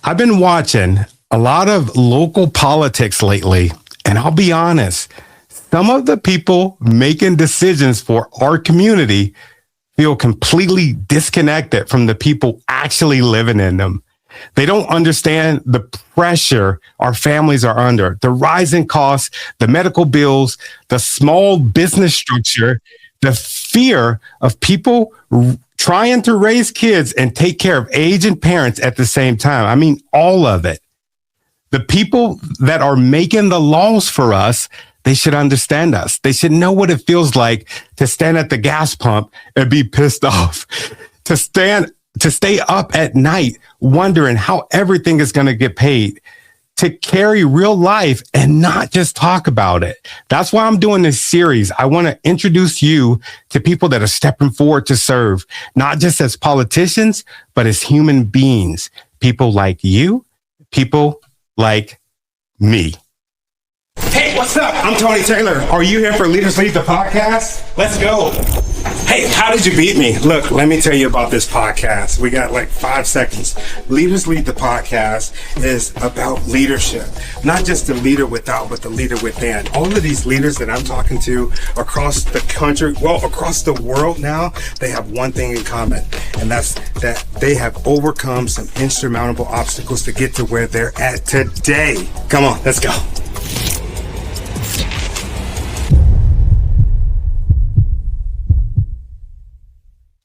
I've been watching a lot of local politics lately, and I'll be honest, some of the people making decisions for our community feel completely disconnected from the people actually living in them. They don't understand the pressure our families are under, the rising costs, the medical bills, the small business structure, the fear of people trying to raise kids and take care of aging parents at the same time. I mean, all of it. The people that are making the laws for us, they should understand us. They should know what it feels like to stand at the gas pump and be pissed off, to stay up at night wondering how everything is going to get paid, to carry real life and not just talk about it. That's why I'm doing this series. I want to introduce you to people that are stepping forward to serve, not just as politicians, but as human beings. People like you, people like me. Hey, what's up? I'm Tony Taylor. Are you here for Leaders Lead the podcast? Let's go. Hey, how did you beat me? Look, let me tell you about this podcast. We got like 5 seconds. Leaders Lead the podcast is about leadership. Not just the leader without, but the leader within. All of these leaders that I'm talking to across the country, well, across the world now, they have one thing in common, and that's that they have overcome some insurmountable obstacles to get to where they're at today. Come on, let's go.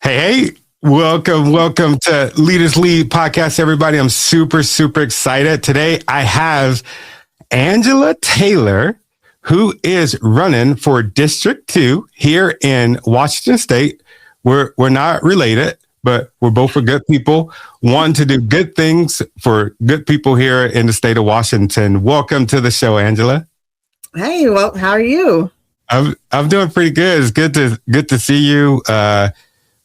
Hey, welcome to Leaders Lead podcast, everybody. I'm super excited. Today, I have Angela Taylor, who is running for District 2 here in Washington State. We're not related, but we're both good people, want to do good things for good people here in the state of Washington. Welcome to the show, Angela. Hey, well, how are you? I'm doing pretty good. It's good to see you.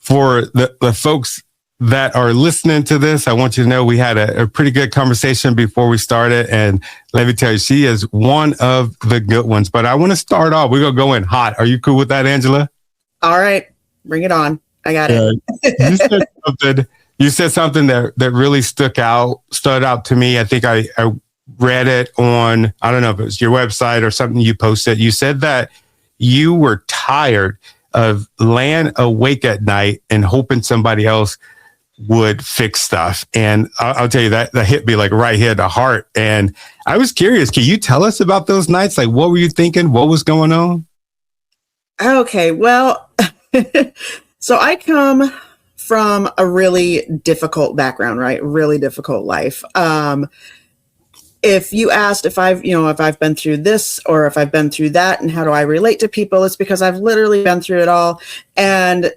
For the folks that are listening to this, I want you to know we had a pretty good conversation before we started. And let me tell you, she is one of the good ones. But I want to start off. We're going to go in hot. Are you cool with that, Angela? All right. Bring it on. I got it. You said something that really stood out to me. I think I read it on, I don't know if it was your website or something you posted. You said that you were tired of laying awake at night and hoping somebody else would fix stuff. And I'll tell you that hit me like right here at the heart. And I was curious, can you tell us about those nights? Like, what were you thinking? What was going on? Okay, well, so I come from a really difficult background, right? Really difficult life. If you asked if I've been through this or if I've been through that and how do I relate to people, it's because I've literally been through it all. And,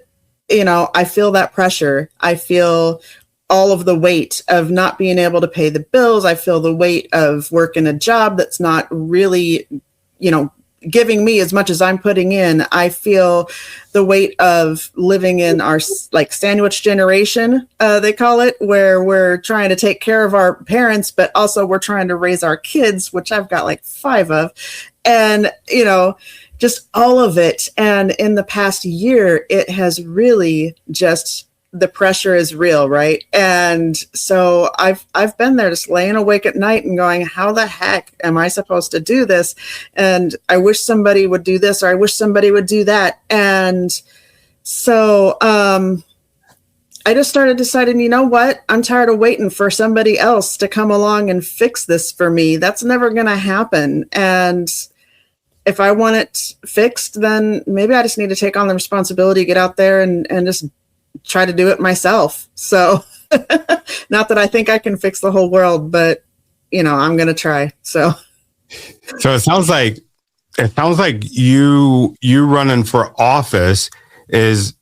I feel that pressure. I feel all of the weight of not being able to pay the bills. I feel the weight of working a job that's not really, giving me as much as I'm putting in. I feel the weight of living in our sandwich generation, they call it, where we're trying to take care of our parents, but also we're trying to raise our kids, which I've got like 5 of, and, just all of it. And in the past year, it has really just, the pressure is real, right? And so I've been there just laying awake at night and going, how the heck am I supposed to do this? And I wish somebody would do this, or I wish somebody would do that. And so I just started deciding, you know what? I'm tired of waiting for somebody else to come along and fix this for me. That's never going to happen. And if I want it fixed, then maybe I just need to take on the responsibility, get out there and just try to do it myself. So not that I think I can fix the whole world, but I'm going to try. So it sounds like you running for office is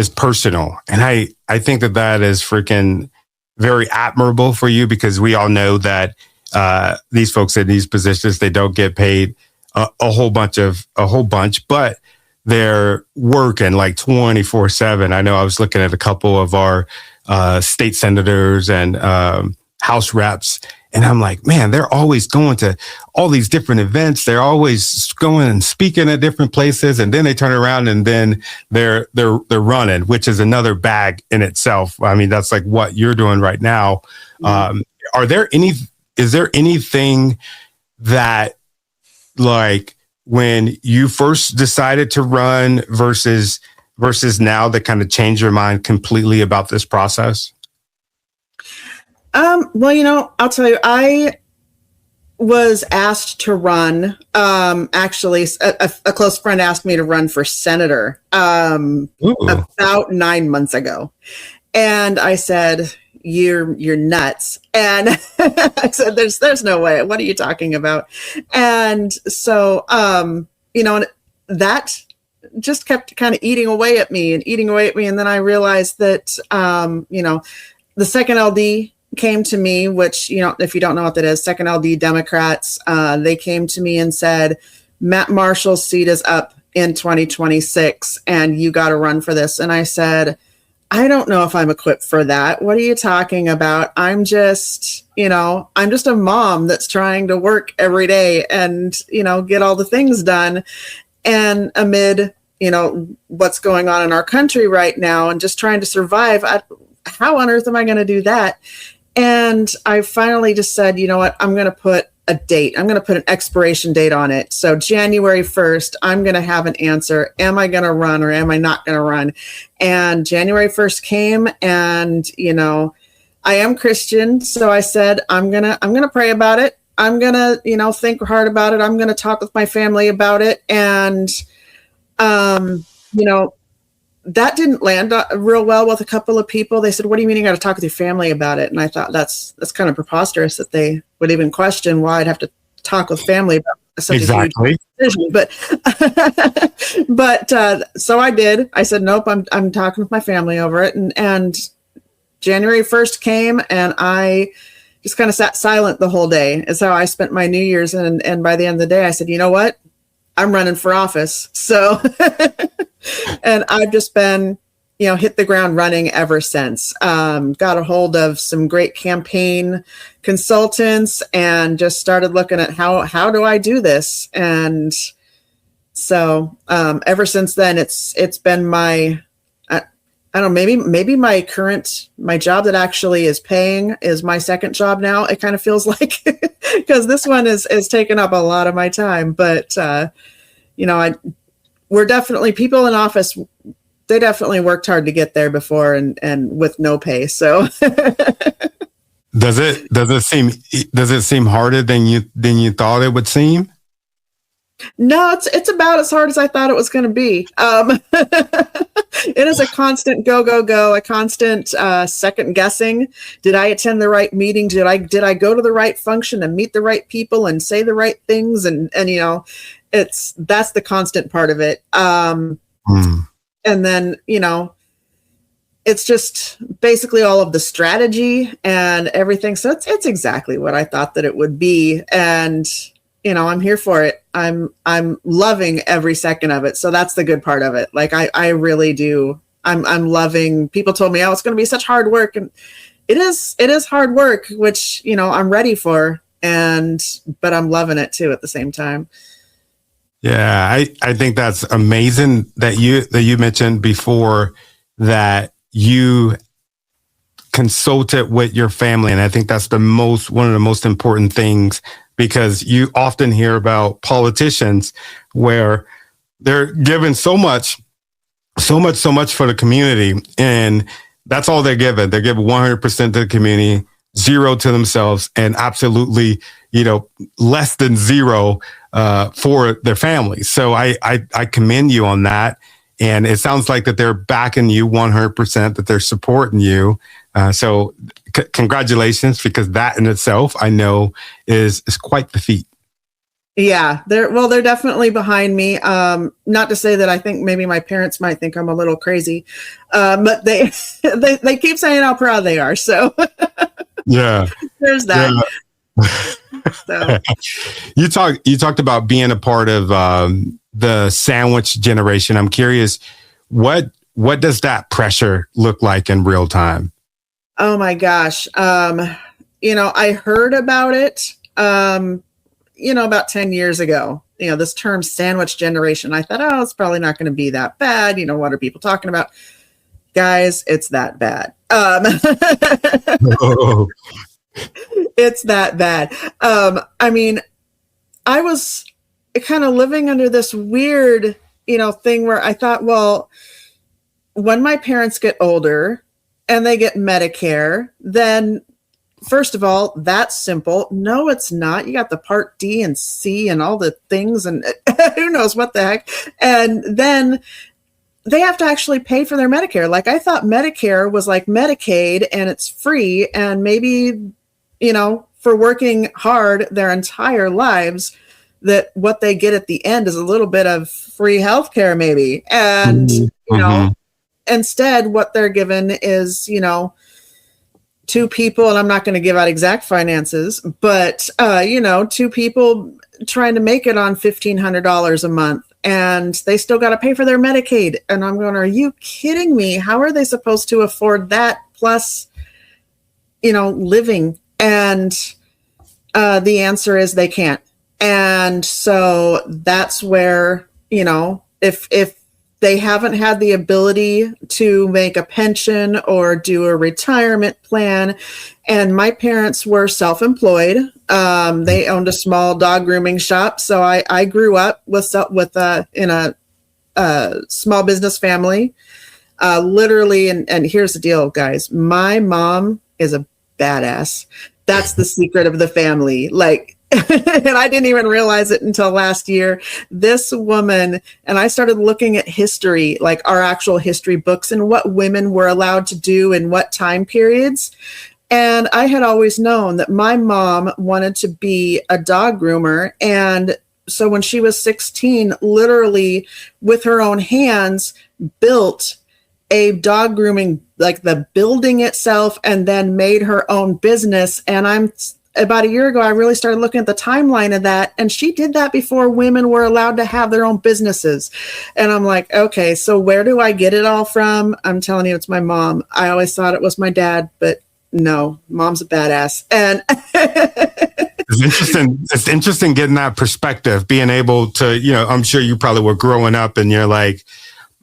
personal. And I think that is freaking very admirable for you, because we all know that these folks in these positions, they don't get paid a whole bunch, but they're working like 24/7. I know I was looking at a couple of our state senators and House reps, And I'm like, man, they're always going to all these different events. They're always going and speaking at different places. And then they turn around and then they're running, which is another bag in itself. I mean, that's like what you're doing right now. Mm-hmm. Is there anything that, like, when you first decided to run versus now, that kind of changed your mind completely about this process? Well, I'll tell you, I was asked to run. Actually, a close friend asked me to run for senator about 9 months ago. And I said, you're nuts. And I said, there's no way. What are you talking about? And so, and that just kept kind of eating away at me. And then I realized that, the second LD came to me, which, if you don't know what that is, second LD Democrats, they came to me and said, Matt Marshall's seat is up in 2026 and you got to run for this. And I said, I don't know if I'm equipped for that. What are you talking about? I'm just a mom that's trying to work every day and, get all the things done. And amid, what's going on in our country right now and just trying to survive, how on earth am I going to do that? And I finally just said, you know what, I'm going to put a date. I'm going to put an expiration date on it. So January 1st, I'm going to have an answer. Am I going to run or am I not going to run? And January 1st came and, I am Christian. So I said, I'm going to pray about it. I'm going to, think hard about it. I'm going to talk with my family about it. And, that didn't land real well with a couple of people. They said, what do you mean you got to talk with your family about it? And I thought that's kind of preposterous that they would even question why I'd have to talk with family about such a huge decision. But so I did. I said, nope, I'm talking with my family over it. And January 1st came and I just kind of sat silent the whole day. Is how I spent my New Year's. And by the end of the day, I said, you know what? I'm running for office. So, and I've just been, hit the ground running ever since. Got a hold of some great campaign consultants and just started looking at how do I do this? And so, ever since then, it's been my, I don't know, maybe my job that actually is paying is my second job now. It kind of feels like, because this one is taking up a lot of my time, but, we're definitely people in office. They definitely worked hard to get there before and with no pay. So does it seem harder than you thought it would seem? No, it's about as hard as I thought it was going to be. It is a constant go, a constant second guessing. Did I attend the right meeting? Did I go to the right function and meet the right people and say the right things? And that's the constant part of it. And then, it's just basically all of the strategy and everything. So it's exactly what I thought that it would be. And, I'm here for it. I'm loving every second of it. So that's the good part of it. Like I really do. I'm loving, people told me, oh, it's going to be such hard work. And it is hard work, which, I'm ready for. But I'm loving it too at the same time. Yeah, I think that's amazing that you mentioned before that you consulted with your family. And I think that's one of the most important things, because you often hear about politicians where they're given so much for the community. And that's all they're given. They're given 100% to the community, 0 to themselves, and absolutely, less than 0 for their families. So I commend you on that. And it sounds like that they're backing you 100%, that they're supporting you. So congratulations, because that in itself, I know is quite the feat. Yeah, they're definitely behind me. Not to say that I think maybe my parents might think I'm a little crazy, but they keep saying how proud they are. So yeah, there's that. Yeah. So. You talked about being a part of the sandwich generation. I'm curious, what does that pressure look like in real time? Oh my gosh. I heard about it, about 10 years ago, this term sandwich generation. I thought, oh, it's probably not going to be that bad. What are people talking about? Guys, it's that bad. Oh. It's that bad. I was kind of living under this weird, thing where I thought, well, when my parents get older and they get Medicare, then first of all, that's simple. No, it's not. You got the Part D and C and all the things and who knows what the heck. And then they have to actually pay for their Medicare. Like, I thought Medicare was like Medicaid and it's free, and maybe, for working hard their entire lives, that what they get at the end is a little bit of free healthcare maybe. And, instead what they're given is, two people, and I'm not going to give out exact finances, but, two people trying to make it on $1,500 a month, and they still got to pay for their Medicaid. And I'm going, are you kidding me? How are they supposed to afford that plus, living? And the answer is they can't. And so that's where, if they haven't had the ability to make a pension or do a retirement plan. And my parents were self-employed. They owned a small dog grooming shop. So I grew up in a small business family, literally. And here's the deal, guys. My mom is a badass. That's the secret of the family. Like, and I didn't even realize it until last year. This woman, and I started looking at history, like our actual history books, and what women were allowed to do in what time periods. And I had always known that my mom wanted to be a dog groomer. And so when she was 16, literally with her own hands, built a dog grooming, like the building itself, and then made her own business. And about a year ago, I really started looking at the timeline of that. And she did that before women were allowed to have their own businesses. And I'm like, okay, so where do I get it all from? I'm telling you, it's my mom. I always thought it was my dad, but no, mom's a badass. And it's interesting. It's interesting getting that perspective, being able to, I'm sure you probably were growing up and you're like,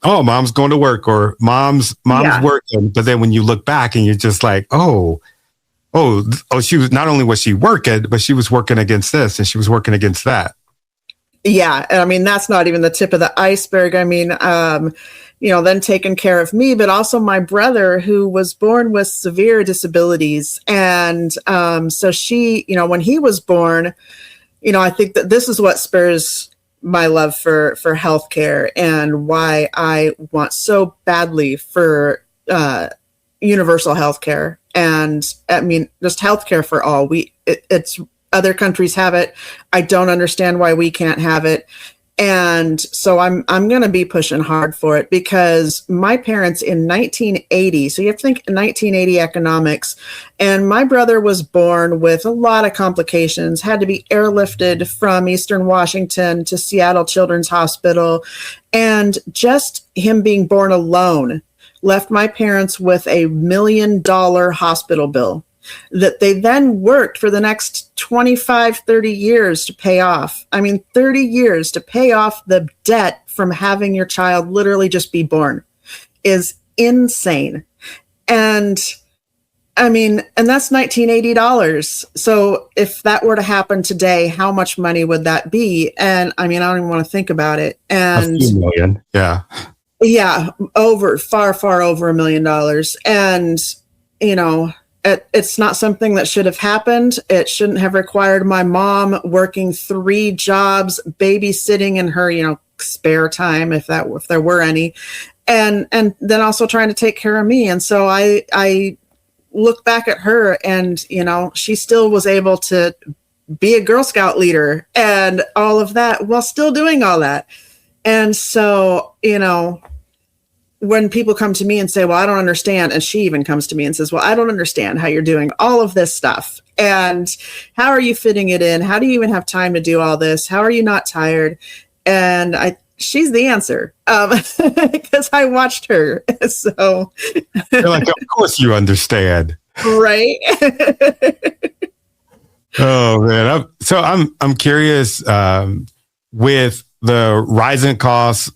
oh, mom's going to work, or mom's working. But then when you look back and you're just like, oh, she was, not only was she working, but she was working against this and she was working against that. Yeah. I mean, that's not even the tip of the iceberg. I mean, then taking care of me, but also my brother, who was born with severe disabilities. And so she, when he was born, I think that this is what spurs my love for healthcare and why I want so badly for universal healthcare. And I mean, just healthcare for all. It's other countries have it. I don't understand why we can't have it. And so I'm going to be pushing hard for it, because my parents in 1980, so you have to think 1980 economics, and my brother was born with a lot of complications, had to be airlifted from Eastern Washington to Seattle Children's Hospital. And just him being born alone left my parents with $1 million hospital bill that they then worked for the next 25, 30 years to pay off. I mean, 30 years to pay off the debt from having your child literally just be born is insane. And I mean, and that's $1980. So if that were to happen today, how much money would that be? And I mean, I don't even want to think about it. And a few million. Yeah. Yeah. Far over $1 million. And, it's not something that should have happened. It shouldn't have required my mom working 3 jobs, babysitting in her, spare time, if there were any, and then also trying to take care of me. And so I look back at her, and she still was able to be a Girl Scout leader and all of that while still doing all that. And so, when people come to me and say, well, I don't understand. And she even comes to me and says, well, I don't understand how you're doing all of this stuff. And how are you fitting it in? How do you even have time to do all this? How are you not tired? And she's the answer, because I watched her. So you're like, of course you understand. Right. Oh man. I'm curious, with the rising costs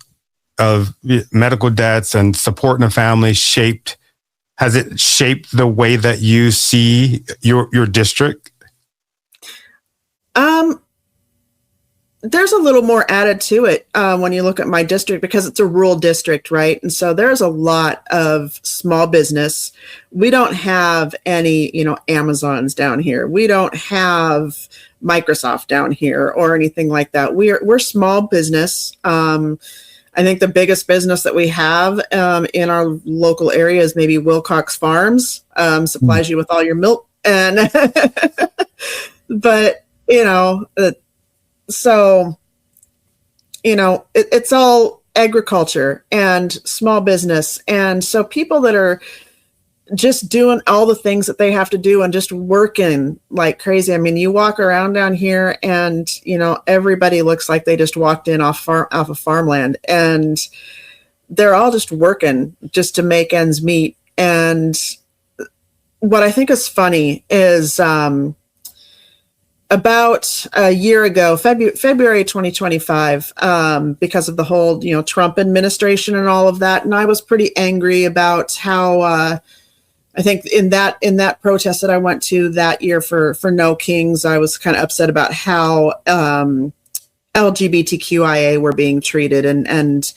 of medical debts and supporting a family has it shaped the way that you see your district? Um, there's a little more added to it when you look at my district because it's a rural district, right? And so there's a lot of small business. We don't have any, Amazons down here. We don't have Microsoft down here or anything like that. We're small business. I think the biggest business that we have in our local area is maybe Wilcox Farms, supplies you with all your milk. And, but, so, it's all agriculture and small business. And so people that are just doing all the things that they have to do and just working like crazy. I mean, you walk around down here and, everybody looks like they just walked in off of farmland, and they're all just working just to make ends meet. And what I think is funny is, about a year ago, February 2025, because of the whole, Trump administration and all of that. And I was pretty angry about how, I think in that protest that I went to that year for No Kings, I was kind of upset about how LGBTQIA were being treated. And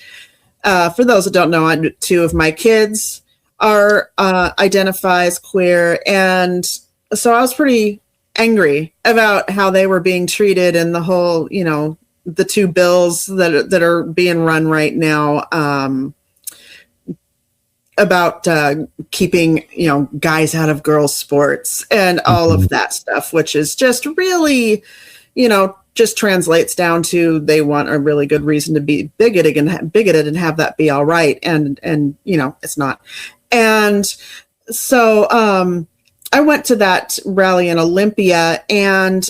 for those that don't know, two of my kids are identify as queer. And so I was pretty angry about how they were being treated and the whole, the two bills that are being run right now about keeping, guys out of girls' sports and all of that stuff, which is just really, just translates down to they want a really good reason to be bigoted and have that be all right. And it's not. And so, I went to that rally in Olympia and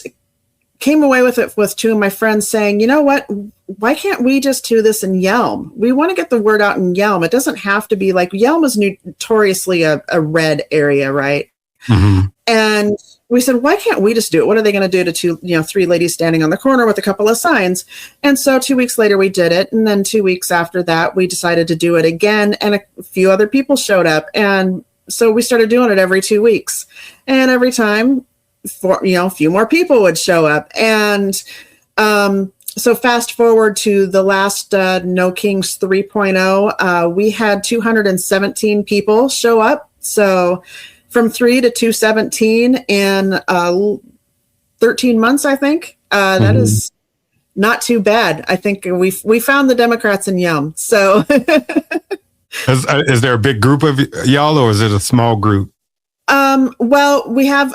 came away with it with two of my friends saying, you know what, why can't we just do this in Yelm? We want to get the word out in Yelm. It doesn't have to be like Yelm is notoriously a red area, right? Mm-hmm. And we said, why can't we just do it? What are they going to do to three ladies standing on the corner with a couple of signs? And so 2 weeks later we did it. And then 2 weeks after that, we decided to do it again. And a few other people showed up. And so we started doing it every 2 weeks, and every time a few more people would show up. And so fast forward to the last No Kings 3.0, we had 217 people show up. So from 3 to 217 in 13 months, I think. That is not too bad. I think we found the Democrats in Yelm. So Is there a big group of y'all, or is it a small group? Well, we have,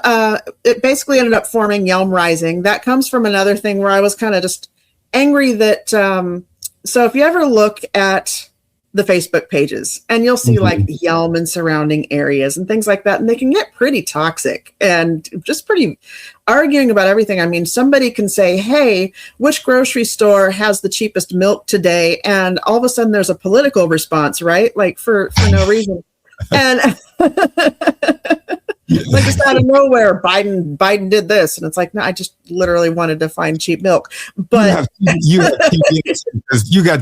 it basically ended up forming Yelm Rising. That comes from another thing where I was kind of just angry that, so if you ever look at the Facebook pages and you'll see like Yelm and surrounding areas and things like that, and they can get pretty toxic and just pretty arguing about everything. I mean, somebody can say, hey, which grocery store has the cheapest milk today? And all of a sudden there's a political response, right? Like for no reason. And like just out of nowhere, Biden did this, and it's like, no, I just literally wanted to find cheap milk. But you got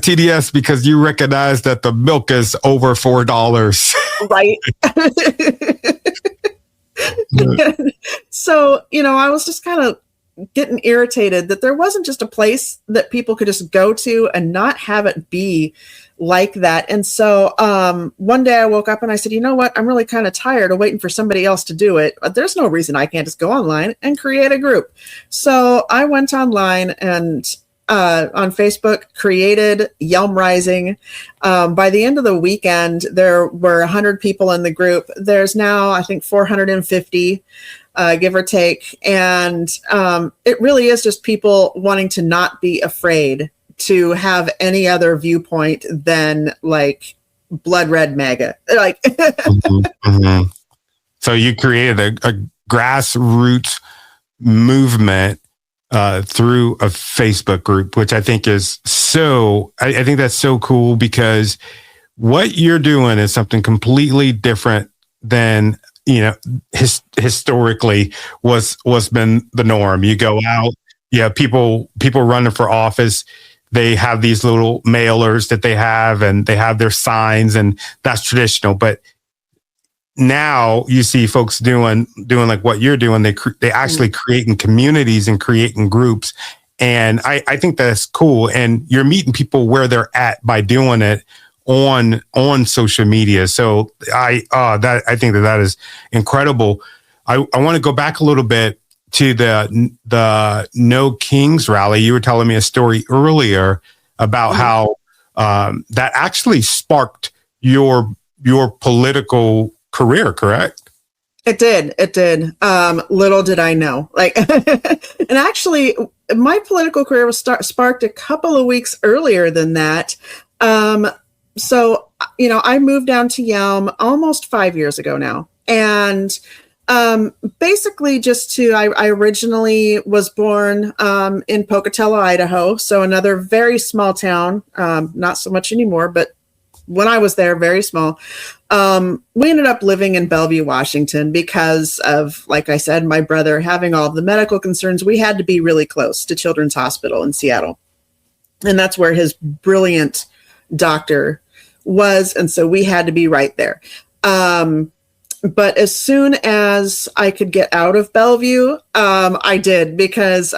TDS because you recognize that the milk is over $4, right? So I was just kind of getting irritated that there wasn't just a place that people could just go to and not have it be like that. And so one day I woke up and I said, you know what, I'm really kind of tired of waiting for somebody else to do it. There's no reason I can't just go online and create a group. So I went online and on Facebook created Yelm Rising. By the end of the weekend, there were 100 people in the group. There's now, I think, 450, give or take. And it really is just people wanting to not be afraid to have any other viewpoint than like blood red MAGA. Like, So you created a grassroots movement through a Facebook group, which I think is I think that's so cool, because what you're doing is something completely different than historically was been the norm. You go out, people running for office. They have these little mailers that they have, and they have their signs, and that's traditional. But now you see folks doing like what you're doing. They actually creating communities and creating groups. And I think that's cool. And you're meeting people where they're at by doing it on social media. So I think that is incredible. I want to go back a little bit to the No Kings rally. You were telling me a story earlier about how that actually sparked your political career, correct? It did. Little did I know. And actually, my political career was sparked a couple of weeks earlier than that. So, I moved down to Yelm almost 5 years ago now. And basically I originally was born in Pocatello, Idaho. So another very small town, not so much anymore, but when I was there, very small. We ended up living in Bellevue, Washington, because of, like I said, my brother having all of the medical concerns. We had to be really close to Children's Hospital in Seattle. And that's where his brilliant doctor was. And so we had to be right there. But as soon as I could get out of Bellevue, I did, because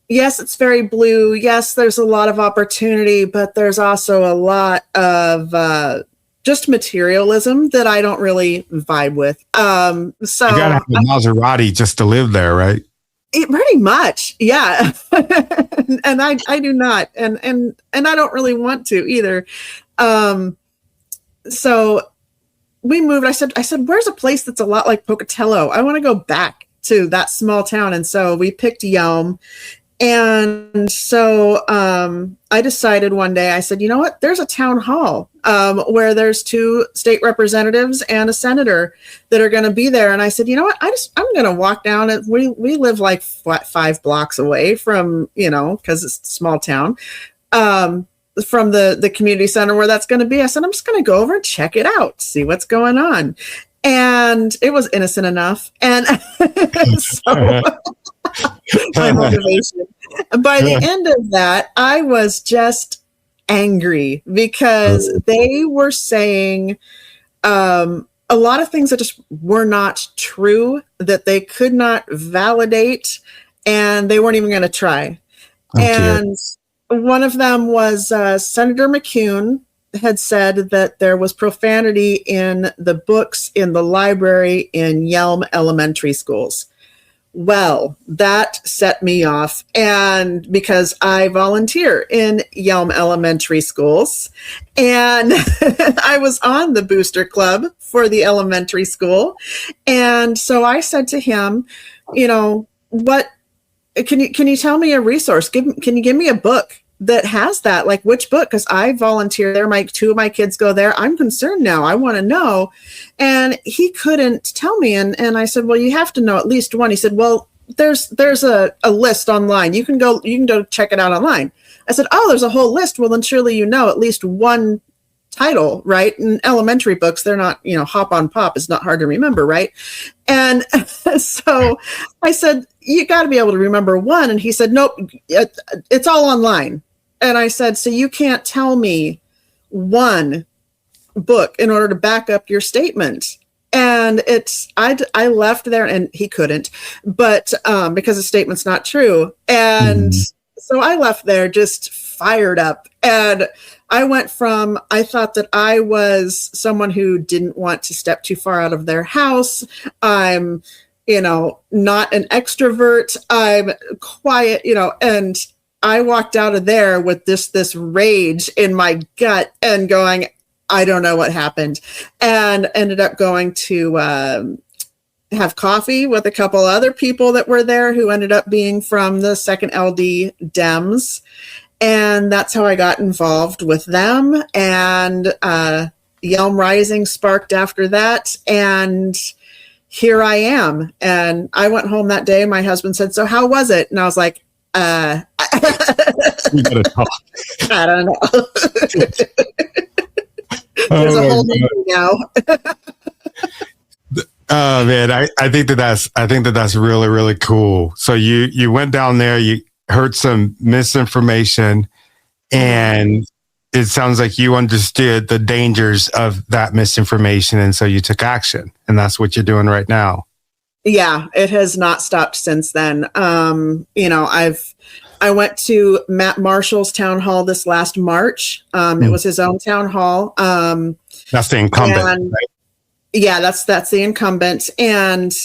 it's very blue. Yes, there's a lot of opportunity, but there's also a lot of just materialism that I don't really vibe with. So you gotta have a Maserati just to live there, right? Pretty much, yeah. And I do not, and I don't really want to either. So we moved. I said, where's a place that's a lot like Pocatello? I want to go back to that small town. And so we picked Yelm. And so I decided one day, I said, you know what? There's a town hall where there's 2 state representatives and a senator that are going to be there. And I said, you know what? I'm going to walk down. And we live like 5 blocks away from, because it's a small town, from the community center where that's going to be. I said, I'm just going to go over and check it out, see what's going on. And it was innocent enough. And so my motivation. By the end of that, I was just angry because they were saying a lot of things that just were not true, that they could not validate, and they weren't even going to try. And one of them was Senator McCune had said that there was profanity in the books in the library in Yelm elementary schools. Well, that set me off. And because I volunteer in Yelm elementary schools, and I was on the booster club for the elementary school. And so I said to him, what can you tell me a resource? Can you give me a book that has that? Like, which book? Because I volunteer there. 2 of my kids go there. I'm concerned now. I want to know. And he couldn't tell me. And I said, well, you have to know at least one. He said, well, there's a list online. You can go check it out online. I said, oh, there's a whole list. Well, then surely at least one title, right? In elementary books, they're not, hop on pop. It's not hard to remember, right? And so I said, you got to be able to remember one. And he said, nope, it's all online. And I said, so you can't tell me one book in order to back up your statement. And I left there, and he couldn't, but because the statement's not true. And so I left there just fired up. And I went from, I thought that I was someone who didn't want to step too far out of their house. I'm, not an extrovert. I'm quiet, and I walked out of there with this rage in my gut and going, I don't know what happened, and ended up going to have coffee with a couple other people that were there who ended up being from the second LD Dems. And that's how I got involved with them. And Yelm Rising sparked after that. And here I am. And I went home that day. My husband said, so how was it? And I was like, We gotta talk. I don't know. There's a whole thing now. Oh man, I think that's really, really cool. So you went down there, you heard some misinformation, and it sounds like you understood the dangers of that misinformation, and so you took action, and that's what you're doing right now. Yeah, it has not stopped since then. I went to Matt Marshall's town hall this last March. It was his own town hall. That's the incumbent, right? Yeah, that's the incumbent. And,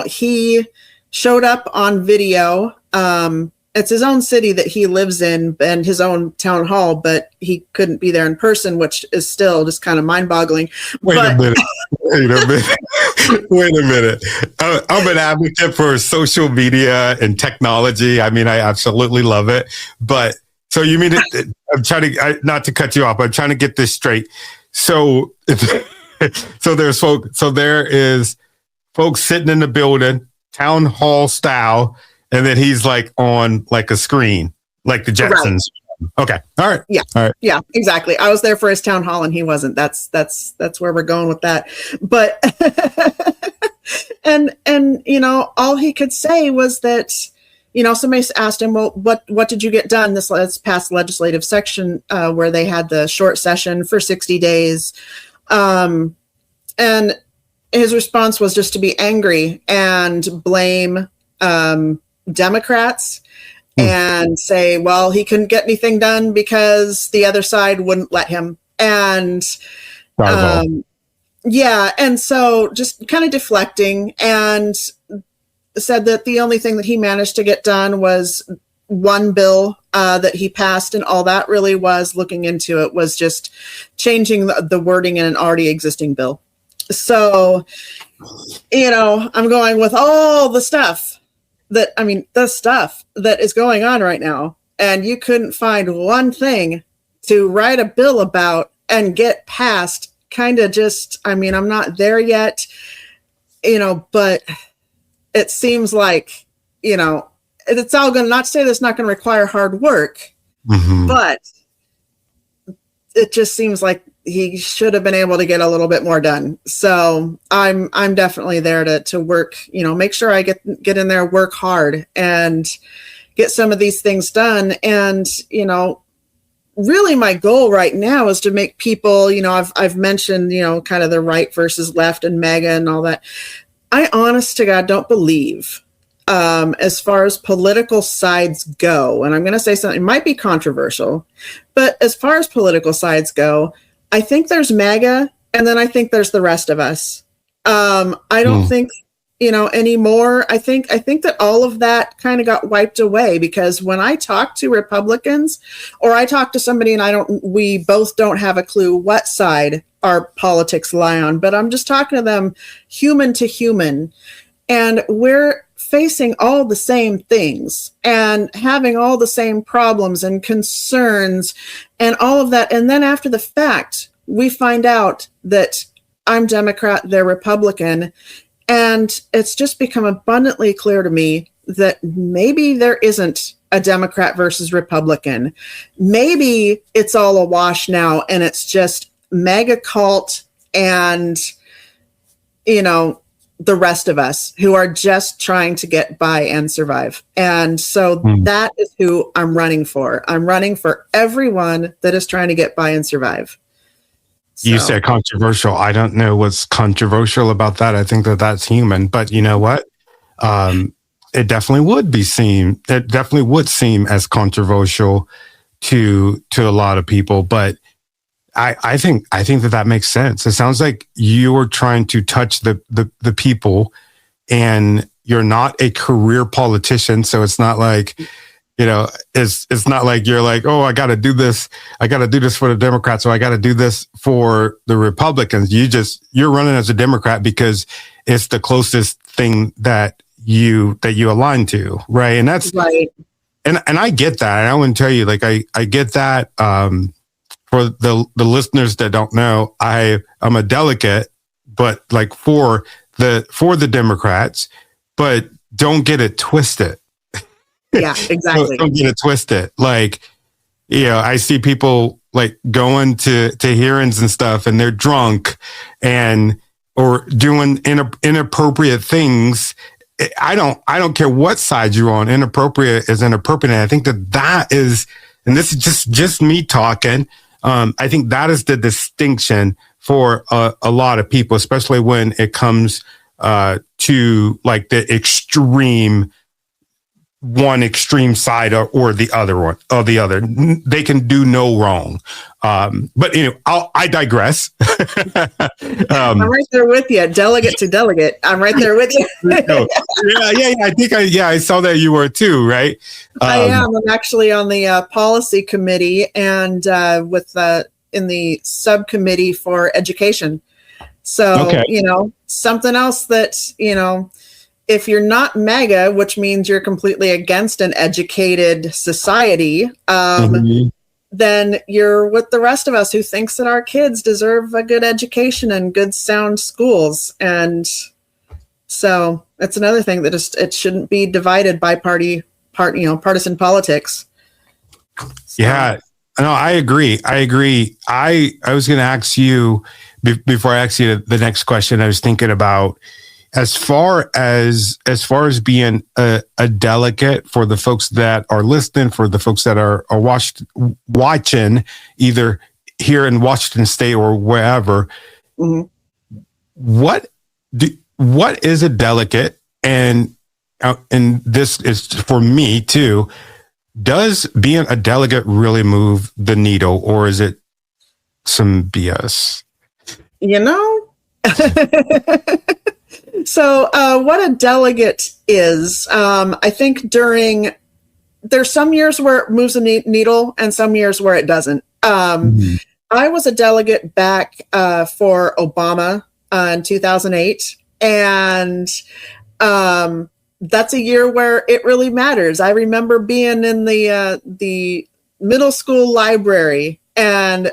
he showed up on video. It's his own city that he lives in and his own town hall, but he couldn't be there in person, which is still just kind of mind boggling. Wait a minute. Wait a minute. I'm an advocate for social media and technology. I mean, I absolutely love it. But so you mean I'm trying to, not to cut you off, but I'm trying to get this straight. So, so there is folks sitting in the building, town hall style, and then he's like on like a screen, like the Jetsons. Right. Okay. All right. Yeah. All right. Yeah, exactly. I was there for his town hall and he wasn't. That's where we're going with that. But, and, all he could say was that, somebody asked him, well, what did you get done this past legislative section, where they had the short session for 60 days. And his response was just to be angry and blame, Democrats and say, well, he couldn't get anything done because the other side wouldn't let him. And and so just kind of deflecting, and said that the only thing that he managed to get done was one bill that he passed, and all that really was looking into it was just changing the wording in an already existing bill. So, I'm going with all the stuff the stuff that is going on right now, and you couldn't find one thing to write a bill about and get passed. Kind of just, I'm not there yet, but it seems like, it's all going to, not to say that's not going to require hard work, but it just seems like he should have been able to get a little bit more done. So I'm definitely there to work, make sure I get in there, work hard and get some of these things done. And, really my goal right now is to make people, I've mentioned, kind of the right versus left and MAGA and all that. I honest to God don't believe, as far as political sides go, and I'm going to say something might be controversial, but as far as political sides go, I think there's MAGA, and then I think there's the rest of us. I don't think, anymore. I think that all of that kind of got wiped away, because when I talk to Republicans, or I talk to somebody and we both don't have a clue what side our politics lie on, but I'm just talking to them human to human, and we're facing all the same things and having all the same problems and concerns and all of that. And then after the fact, we find out that I'm Democrat, they're Republican. And it's just become abundantly clear to me that maybe there isn't a Democrat versus Republican. Maybe it's all a wash now, and it's just mega cult and, the rest of us who are just trying to get by and survive. And so that is who I'm running for. I'm running for everyone that is trying to get by and survive. So. You said controversial. I don't know what's controversial about that. I think that's human, but you know what? It definitely would seem as controversial to a lot of people, but I think that makes sense. It sounds like you're trying to touch the people, and you're not a career politician. So it's not like, it's not like you're like, oh, I got to do this. I got to do this for the Democrats, or I got to do this for the Republicans. You're running as a Democrat because it's the closest thing that you align to. Right. And that's right. And I get that. I want to tell you, like, I get that. For the listeners that don't know, I'm a delegate, but like for the Democrats, but don't get it twisted. Yeah, exactly. Don't get it twisted. Like, I see people like going to hearings and stuff, and they're drunk, and or doing inappropriate things. I don't care what side you're on. Inappropriate is inappropriate. And I think that is, and this is just me talking. I think that is the distinction for a lot of people, especially when it comes to like the one extreme side or the other one or the other. They can do no wrong. But I digress. I'm right there with you, delegate to delegate. I'm right there with you. Yeah. I think I saw that you were too, right? I am. I'm actually on the policy committee and in the subcommittee for education. So, okay. Something else that, if you're not MAGA, which means you're completely against an educated society, then you're with the rest of us who thinks that our kids deserve a good education and good sound schools. And so it's another thing that it shouldn't be divided by partisan politics. So. Yeah, no, I agree. I was going to ask you before I ask you the next question. I was thinking about as far as being a delegate for the folks that are listening, for the folks that are watching either here in Washington State or wherever. Mm-hmm. What is a delegate? And this is for me too. Does being a delegate really move the needle, or is it some BS? So what a delegate is, I think there's some years where it moves the needle and some years where it doesn't. I was a delegate back for Obama in 2008. And that's a year where it really matters. I remember being in the middle school library, and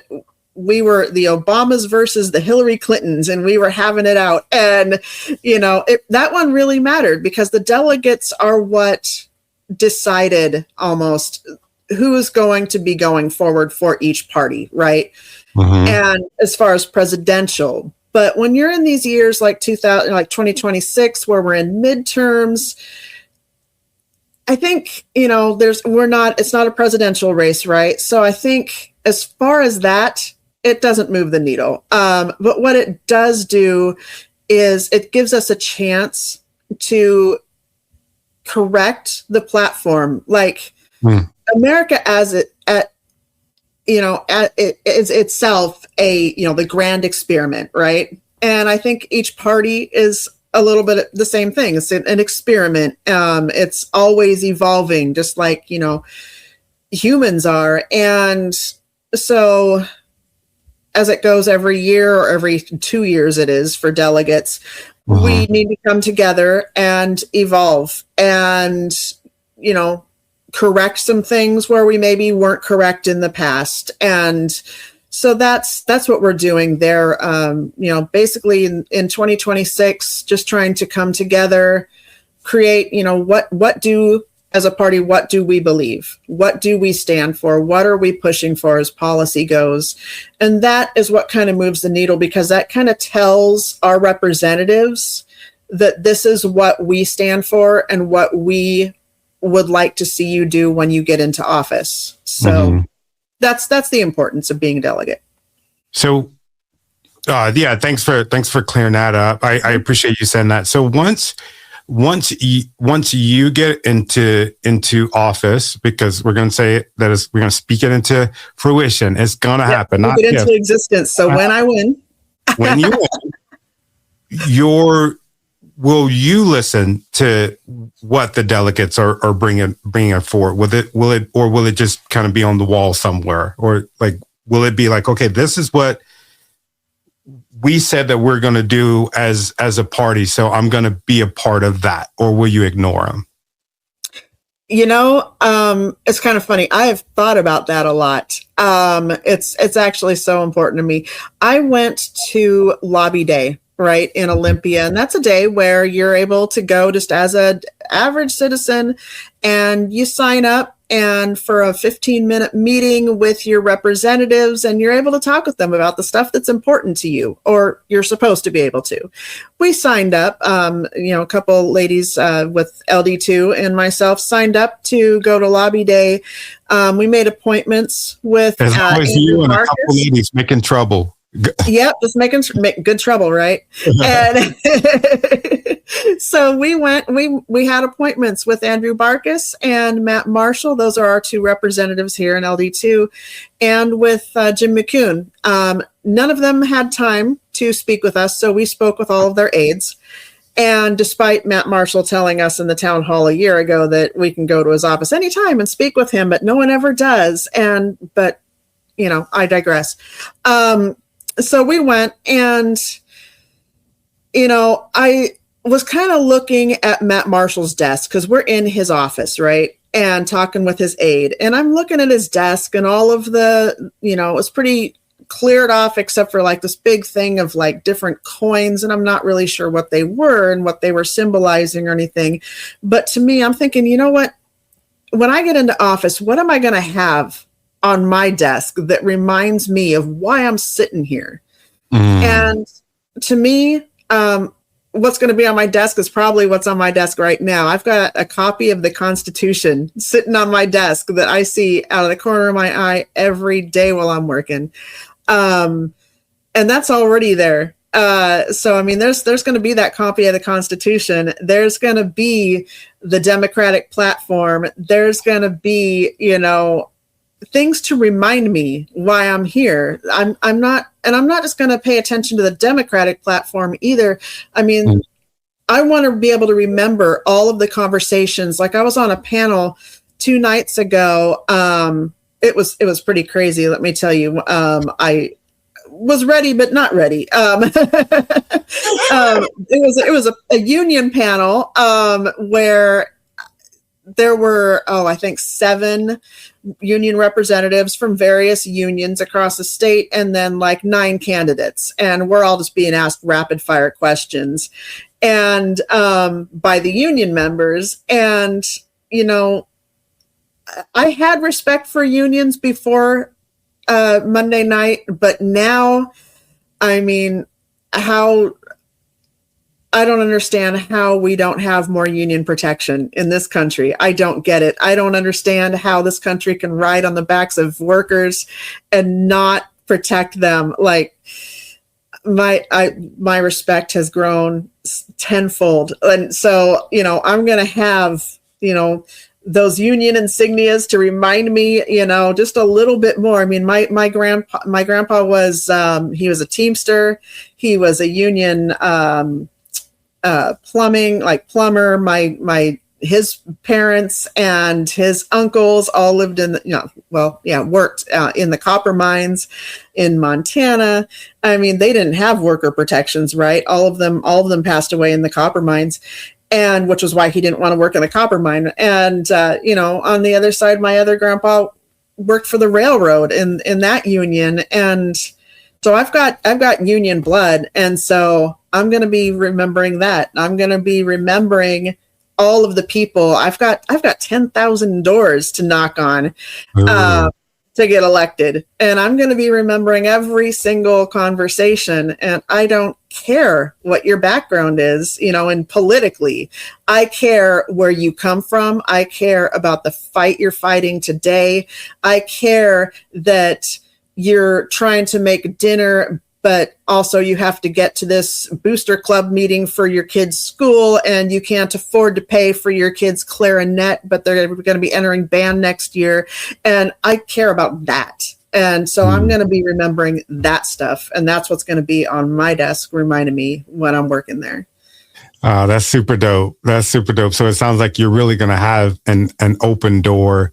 we were the Obamas versus the Hillary Clintons, and we were having it out. And, that one really mattered because the delegates are what decided almost who's going to be going forward for each party, right? Mm-hmm. And as far as presidential, but when you're in these years like 2026, where we're in midterms, I think, it's not a presidential race, right? So I think as far as that, it doesn't move the needle. But what it does do is it gives us a chance to correct the platform. Like America is itself the grand experiment, right? And I think each party is a little bit the same thing. It's an experiment. It's always evolving, just like, humans are. And so as it goes every year or every 2 years it is for delegates, we need to come together and evolve and, correct some things where we maybe weren't correct in the past. And so that's what we're doing there. Basically in 2026, just trying to come together, create, as a party, what do we believe? What do we stand for? What are we pushing for as policy goes? And that is what kind of moves the needle, because that kind of tells our representatives that this is what we stand for and what we would like to see you do when you get into office. So that's the importance of being a delegate. So, thanks for clearing that up. I appreciate you saying that. So once you get into office, because we're going to say that we're going to speak it into fruition. It's going to happen. We'll get into existence. So when I win, when you win, will you listen to what the delegates are bringing forward? Will it just kind of be on the wall somewhere? Or like, will it be like, okay, this is what we said that we're going to do as a party, so I'm going to be a part of that? Or will you ignore them? It's kind of funny. I have thought about that a lot. It's actually so important to me. I went to Lobby Day, right, in Olympia, and that's a day where you're able to go just as a average citizen, and you sign up and for a 15-minute meeting with your representatives, and you're able to talk with them about the stuff that's important to you, or you're supposed to be able to. We signed up, a couple ladies with LD2 and myself signed up to go to lobby day. We made appointments with As long as you and Marcus. a couple ladies making trouble. Yep, just making good trouble, right? And so we went. We had appointments with Andrew Barkus and Matt Marshall. Those are our two representatives here in LD2, and with Jim McCune. None of them had time to speak with us, so we spoke with all of their aides. And despite Matt Marshall telling us in the town hall a year ago that we can go to his office anytime and speak with him, but no one ever does. But I digress. So we went, and, I was kind of looking at Matt Marshall's desk because we're in his office, right? And talking with his aide. And I'm looking at his desk, and all of the, it was pretty cleared off except for like this big thing of like different coins. And I'm not really sure what they were and what they were symbolizing or anything. But to me, I'm thinking, you know what? When I get into office, what am I going to have on my desk that reminds me of why I'm sitting here? And to me, what's going to be on my desk is probably what's on my desk right now. I've got a copy of the Constitution sitting on my desk that I see out of the corner of my eye every day while I'm working. And that's already there. So, I mean, there's going to be that copy of the Constitution. There's going to be the Democratic platform. There's going to be, things to remind me why I'm here. I'm not just going to pay attention to the Democratic platform either. I mean, I want to be able to remember all of the conversations. Like I was on a panel 2 nights ago. It was pretty crazy. Let me tell you. I was ready, but not ready. It was a union panel where there were, I think 7 union representatives from various unions across the state, and then like 9 candidates. And we're all just being asked rapid fire questions and by the union members. And, I had respect for unions before Monday night, but now, I mean, I don't understand how we don't have more union protection in this country. I don't get it. I don't understand how this country can ride on the backs of workers and not protect them. Like my respect has grown tenfold. And so, I'm going to have, those union insignias to remind me, just a little bit more. I mean, my grandpa was, he was a Teamster. He was a union, plumbing, like plumber. His parents and his uncles all lived in worked in the copper mines in Montana. I mean, they didn't have worker protections, right? All of them passed away in the copper mines, and which was why he didn't want to work in a copper mine. And on the other side, my other grandpa worked for the railroad in that union, and so I've got union blood, and so I'm going to be remembering that. I'm going to be remembering all of the people. I've got 10,000 doors to knock on to get elected, and I'm going to be remembering every single conversation. And I don't care what your background is, and politically. I care where you come from. I care about the fight you're fighting today. I care that you're trying to make dinner, but also you have to get to this booster club meeting for your kid's school, and you can't afford to pay for your kid's clarinet, but they're going to be entering band next year. And I care about that. And so I'm going to be remembering that stuff. And that's what's going to be on my desk, reminding me when I'm working there. That's super dope. So it sounds like you're really going to have an open door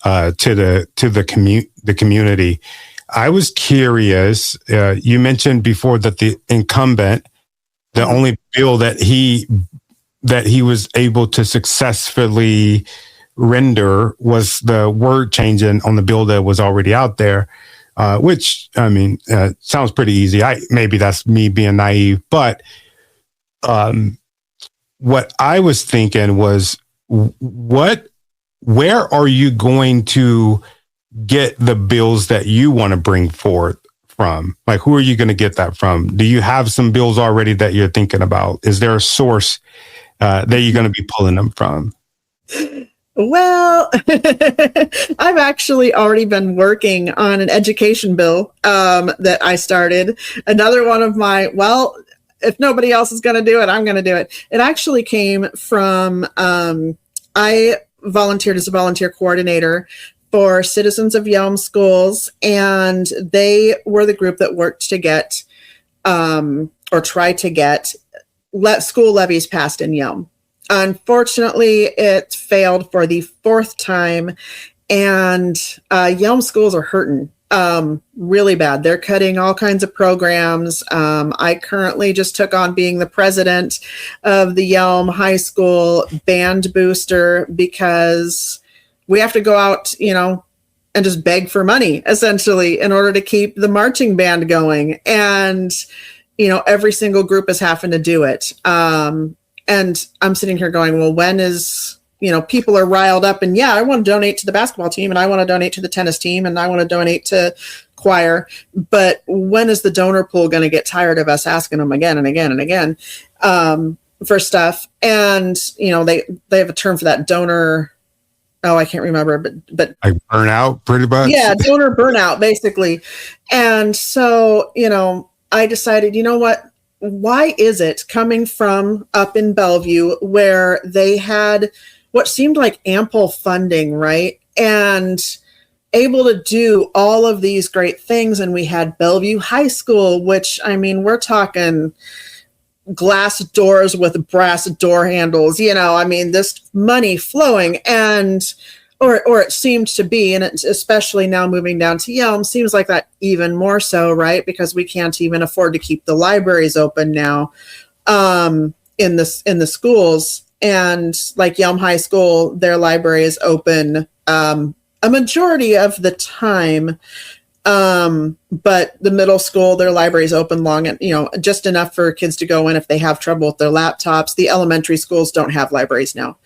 to the community. I was curious. You mentioned before that the incumbent, the only bill that he was able to successfully render was the word changing on the bill that was already out there, which I mean sounds pretty easy. Maybe that's me being naive, but what I was thinking was, what, where are you going to get the bills that you want to bring forth from? Like, who are you going to get that from? Do you have some bills already that you're thinking about? Is there a source that you're going to be pulling them from? Well, I've actually already been working on an education bill that I started. Another one of my, well, if nobody else is going to do it, I'm going to do it. It actually came from, I volunteered as a volunteer coordinator for Citizens of Yelm Schools, and they were the group that worked to get, or try to get, school levies passed in Yelm. Unfortunately, it failed for the fourth time, and Yelm schools are hurting really bad. They're cutting all kinds of programs. I currently just took on being the president of the Yelm High School band booster because we have to go out, and just beg for money, essentially, in order to keep the marching band going. And, every single group is having to do it. And I'm sitting here going, well, when is, people are riled up and I want to donate to the basketball team and I want to donate to the tennis team and I want to donate to choir. But when is the donor pool going to get tired of us asking them again and again and again for stuff? And, they have a term for that, donor. Oh, I can't remember, but Like burnout, pretty much. Yeah, donor burnout, basically. And so, I decided, you know what? Why is it coming from up in Bellevue where they had what seemed like ample funding, right? And able to do all of these great things. And we had Bellevue High School, which, we're talking glass doors with brass door handles, this money flowing, and or it seemed to be, and it's especially now moving down to Yelm seems like that even more so, right? Because we can't even afford to keep the libraries open now in the schools. And like Yelm High School, their library is open a majority of the time. But the middle school, their library is open long and, just enough for kids to go in if they have trouble with their laptops. The elementary schools don't have libraries now.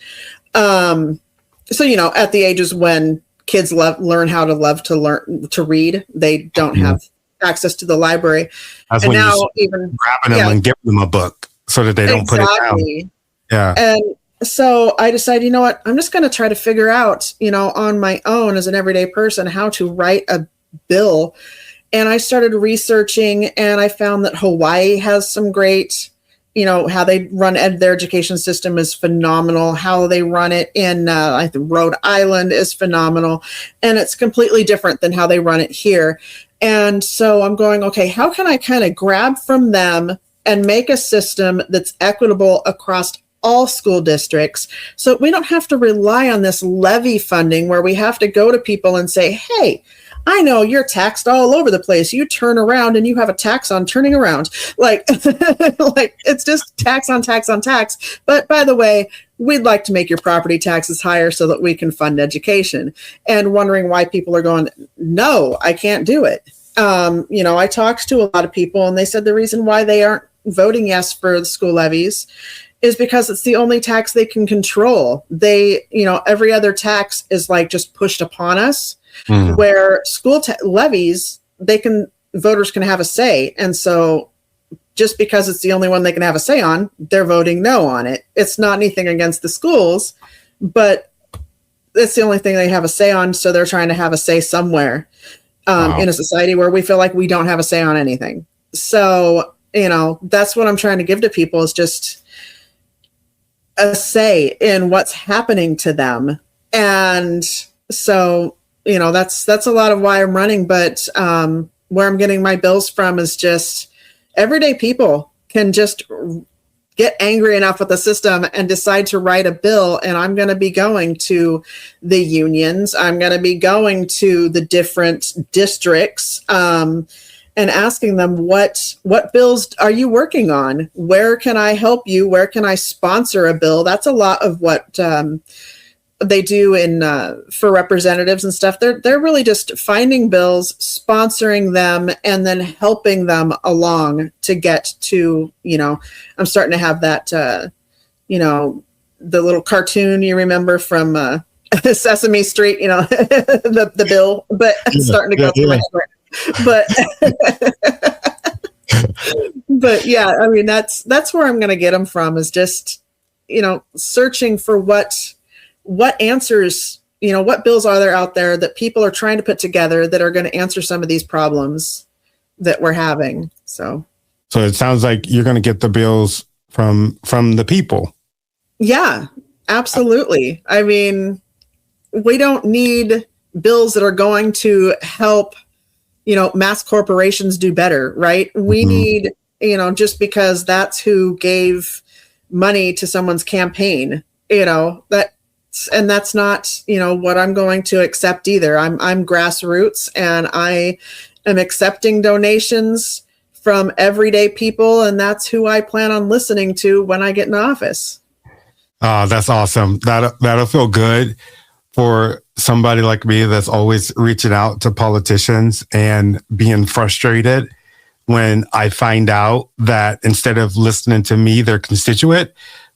So, at the ages when kids learn how to love to read, they don't have access to the library. That's and when now you even grabbing them and giving them a book so that they don't put it down. Yeah. And so I decided, you know what, I'm just going to try to figure out, on my own as an everyday person, how to write a bill. And I started researching, and I found that Hawaii has some great, how they run their education system is phenomenal. How they run it in I think Rhode Island is phenomenal, and it's completely different than how they run it here. And so I'm going, okay, how can I kind of grab from them and make a system that's equitable across all school districts, so we don't have to rely on this levy funding where we have to go to people and say, hey, I know you're taxed all over the place. You turn around and you have a tax on turning around. Like it's just tax on tax on tax. But by the way, we'd like to make your property taxes higher so that we can fund education. And wondering why people are going, no, I can't do it. I talked to a lot of people, and they said the reason why they aren't voting yes for the school levies is because it's the only tax they can control. They, every other tax is like just pushed upon us. Where school levies, voters can have a say. And so just because it's the only one they can have a say on, they're voting no on it. It's not anything against the schools, but it's the only thing they have a say on. So they're trying to have a say somewhere in a society where we feel like we don't have a say on anything. So, that's what I'm trying to give to people, is just a say in what's happening to them. And so, that's a lot of why I'm running, but where I'm getting my bills from is just everyday people can just get angry enough with the system and decide to write a bill. And I'm going to be going to the unions. I'm going to be going to the different districts and asking them, what bills are you working on? Where can I help you? Where can I sponsor a bill? That's a lot of what they do for representatives and stuff. They're really just finding bills, sponsoring them, and then helping them along to get to, I'm starting to have that the little cartoon you remember from Sesame Street, the bill, but it's starting to go through my short. But yeah, I mean, that's where I'm going to get them from, is just, searching for what answers, what bills are there out there that people are trying to put together that are going to answer some of these problems that we're having. So it sounds like you're going to get the bills from the people. Yeah, absolutely. I mean, we don't need bills that are going to help, mass corporations do better, right? We need, just because that's who gave money to someone's campaign, that's not, what I'm going to accept either. I'm grassroots, and I am accepting donations from everyday people, and that's who I plan on listening to when I get in office. That's awesome. That'll feel good for somebody like me that's always reaching out to politicians and being frustrated when I find out that instead of listening to me, their constituent,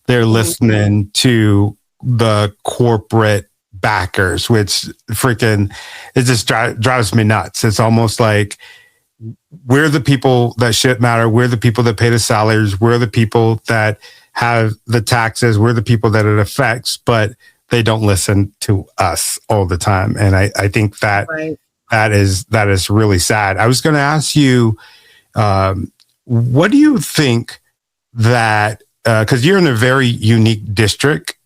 they're listening to the corporate backers, which it just drives me nuts. It's almost like we're the people that shit matter. We're the people that pay the salaries. We're the people that have the taxes. We're the people that it affects, but they don't listen to us all the time. And I think that that is really sad. I was going to ask you, what do you think that, because you're in a very unique district,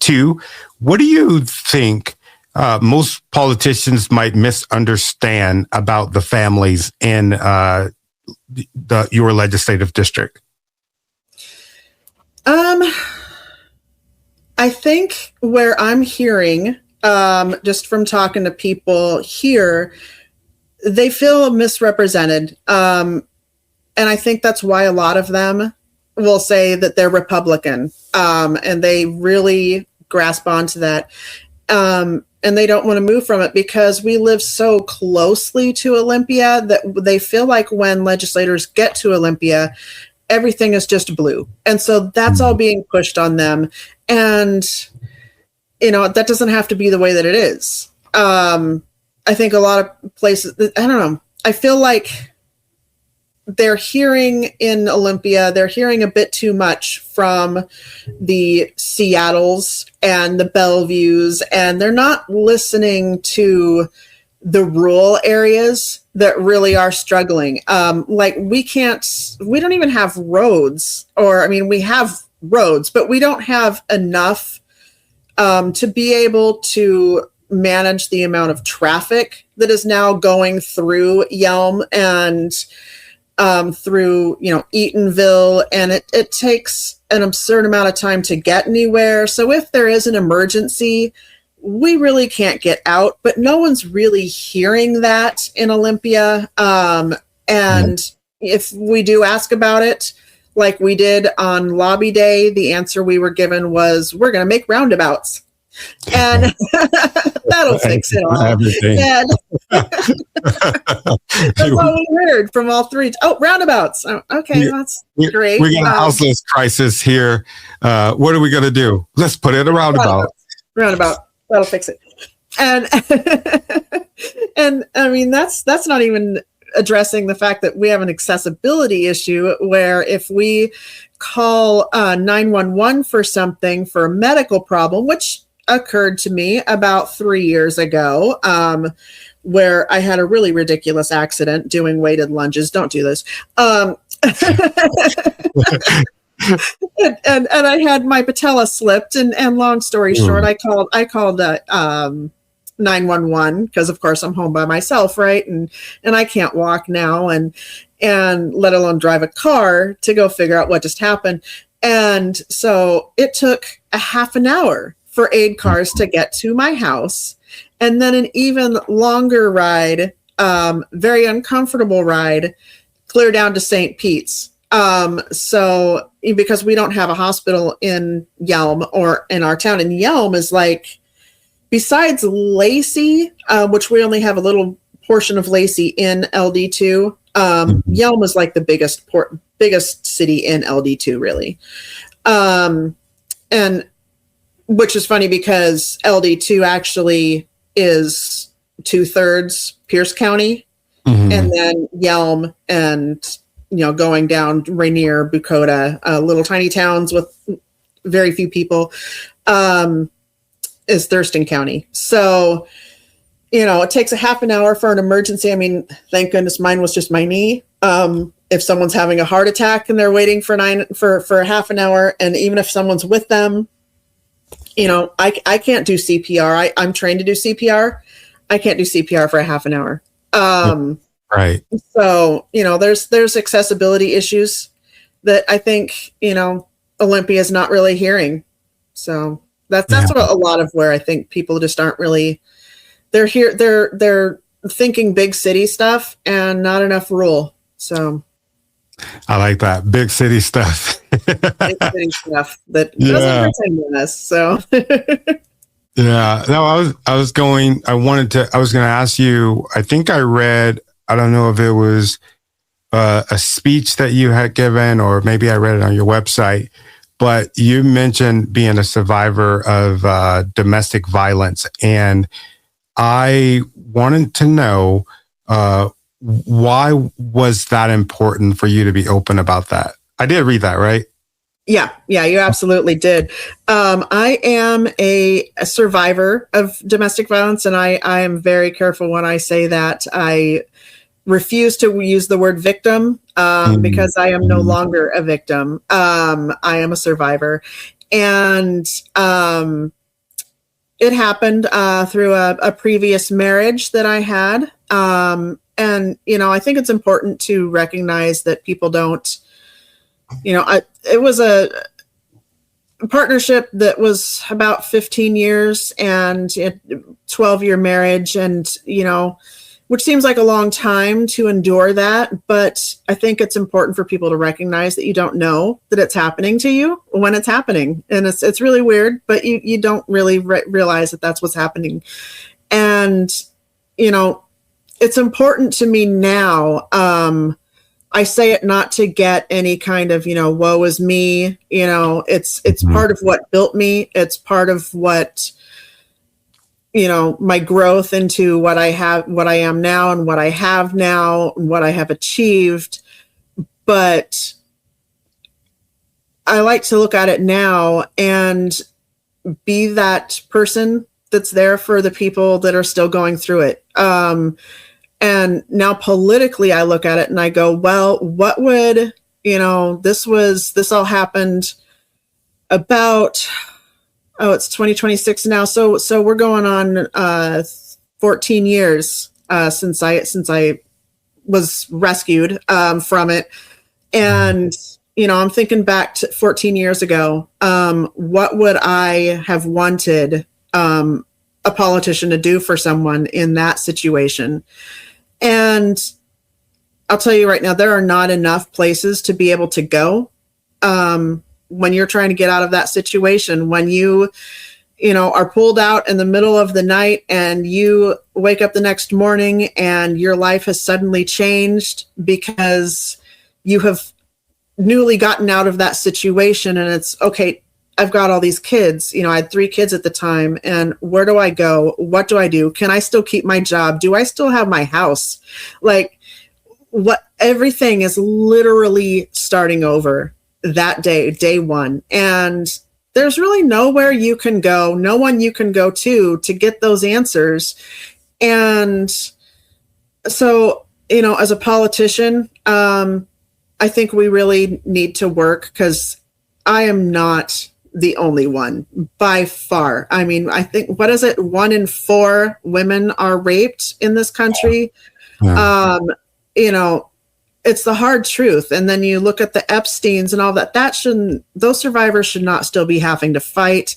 too, what do you think most politicians might misunderstand about the families in your legislative district? I think where I'm hearing, just from talking to people here, they feel misrepresented. And I think that's why a lot of them will say that they're Republican. And they really grasp onto that. And they don't want to move from it because we live so closely to Olympia that they feel like when legislators get to Olympia, everything is just blue. And so that's all being pushed on them. And, that doesn't have to be the way that it is. I think a lot of places, I don't know, I feel like they're hearing in Olympia, they're hearing a bit too much from the Seattles and the Bellevues, and they're not listening to the rural areas that really are struggling. Like we don't even have roads, or, I mean, we have roads, but we don't have enough to be able to manage the amount of traffic that is now going through Yelm and through, Eatonville, and it takes an absurd amount of time to get anywhere. So if there is an emergency, we really can't get out, but no one's really hearing that in Olympia. And if we do ask about it, like we did on lobby day, the answer we were given was, we're going to make roundabouts. And that'll fix it all. Everything. And that's all we heard from all three. Oh, roundabouts. Oh, okay, that's great. We got a houseless crisis here. What are we going to do? Let's put in a roundabout. Roundabout. That'll fix it. And and I mean, that's not even addressing the fact that we have an accessibility issue where if we call 911 for something, for a medical problem, which occurred to me about 3 years ago, where I had a really ridiculous accident doing weighted lunges. Don't do this. And I had my patella slipped, and long story short, I called 911 because of course I'm home by myself, right? And I can't walk now, and let alone drive a car to go figure out what just happened. And so it took a half an hour for aid cars to get to my house, and then an even longer ride, very uncomfortable ride, clear down to St. Pete's. So because we don't have a hospital in Yelm or in our town, and Yelm is like, besides Lacey, which we only have a little portion of Lacey in LD2, Yelm is like the biggest city in LD2, really. And which is funny because LD2 actually is 2/3 Pierce County, and then Yelm and, going down Rainier, Bucota, little tiny towns with very few people, is Thurston County. So, it takes a half an hour for an emergency. I mean, thank goodness mine was just my knee. If someone's having a heart attack and they're waiting for a half an hour, and even if someone's with them, I can't do CPR. I'm trained to do CPR. I can't do CPR for a half an hour. Right. So, there's accessibility issues that I think, Olympia is not really hearing. So that's what a lot of where I think people just aren't really, they're thinking big city stuff and not enough rural. So I like that big city stuff. big city stuff that doesn't pertain to us. So yeah, no, I was going to ask you, I think I read, I don't know if it was a speech that you had given, or maybe I read it on your website, but you mentioned being a survivor of domestic violence. And I wanted to know, why was that important for you to be open about that? I did read that, right? Yeah, you absolutely did. I am a survivor of domestic violence, and I am very careful when I say that. I refuse to use the word victim because I am no longer a victim. I am a survivor. And it happened through a previous marriage that I had. And, I think it's important to recognize that people don't, it was a partnership that was about 15 years and 12-year marriage, and, which seems like a long time to endure that. But I think it's important for people to recognize that you don't know that it's happening to you when it's happening. And it's really weird, but you don't really realize that that's what's happening. And, it's important to me now. I say it not to get any kind of, woe is me. It's part of what built me. It's part of what, my growth into what I am now and what I have now and what I have achieved. But I like to look at it now and be that person that's there for the people that are still going through it. And now politically, I look at it and I go, well, what would, this all happened about, it's 2026 now. So we're going on 14 years since I was rescued from it. And, I'm thinking back to 14 years ago. What would I have wanted a politician to do for someone in that situation? And I'll tell you right now, there are not enough places to be able to go when you're trying to get out of that situation. When you are pulled out in the middle of the night and you wake up the next morning and your life has suddenly changed because you have newly gotten out of that situation. And it's okay, I've got all these kids. I had 3 kids at the time. And where do I go? What do I do? Can I still keep my job? Do I still have my house? Like, everything is literally starting over that day one. And there's really nowhere you can go, no one you can go to get those answers. And so, as a politician, I think we really need to work, because I am not the only one by far. I mean, I think, what is it? 1 in 4 women are raped in this country. Yeah. It's the hard truth. And then you look at the Epsteins and all that, those survivors should not still be having to fight.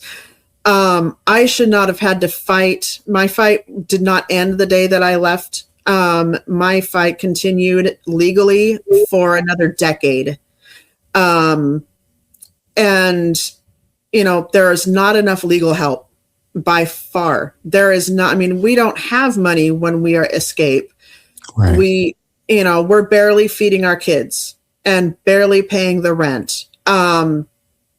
I should not have had to fight. My fight did not end the day that I left. My fight continued legally for another decade. And, there is not enough legal help by far. There is not, we don't have money when we are escape. Right. We're barely feeding our kids and barely paying the rent.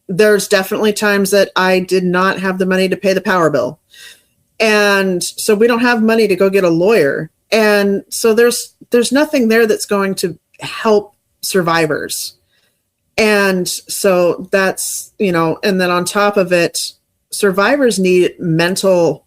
there's definitely times that I did not have the money to pay the power bill. And so we don't have money to go get a lawyer. And so there's nothing there that's going to help survivors. And so that's, and then on top of it, survivors need mental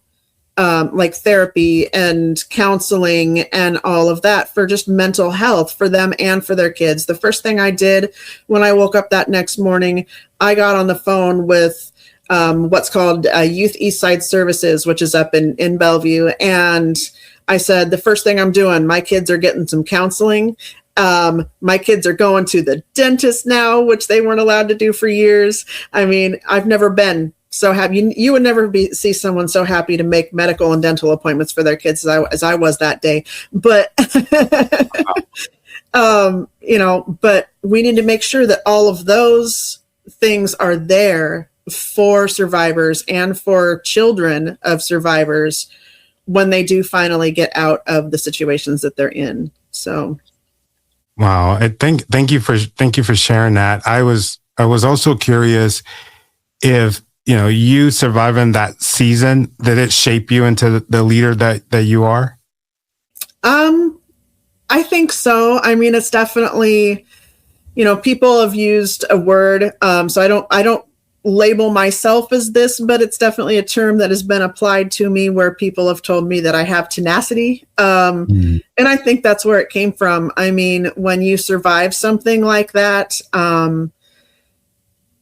like therapy and counseling and all of that for just mental health for them and for their kids. The first thing I did when I woke up that next morning, I got on the phone with what's called Youth Eastside Services, which is up in Bellevue. And I said, the first thing I'm doing, my kids are getting some counseling. My kids are going to the dentist now, which they weren't allowed to do for years. I mean, I've never been so happy. You would never see someone so happy to make medical and dental appointments for their kids as I was that day. But, but we need to make sure that all of those things are there for survivors and for children of survivors when they do finally get out of the situations that they're in. So. Wow. Thank you for sharing that. I was also curious if, you surviving that season, did it shape you into the leader that you are? I think so. I mean, it's definitely, people have used a word. So I don't label myself as this, but it's definitely a term that has been applied to me where people have told me that I have tenacity. And I think that's where it came from. I mean, when you survive something like that,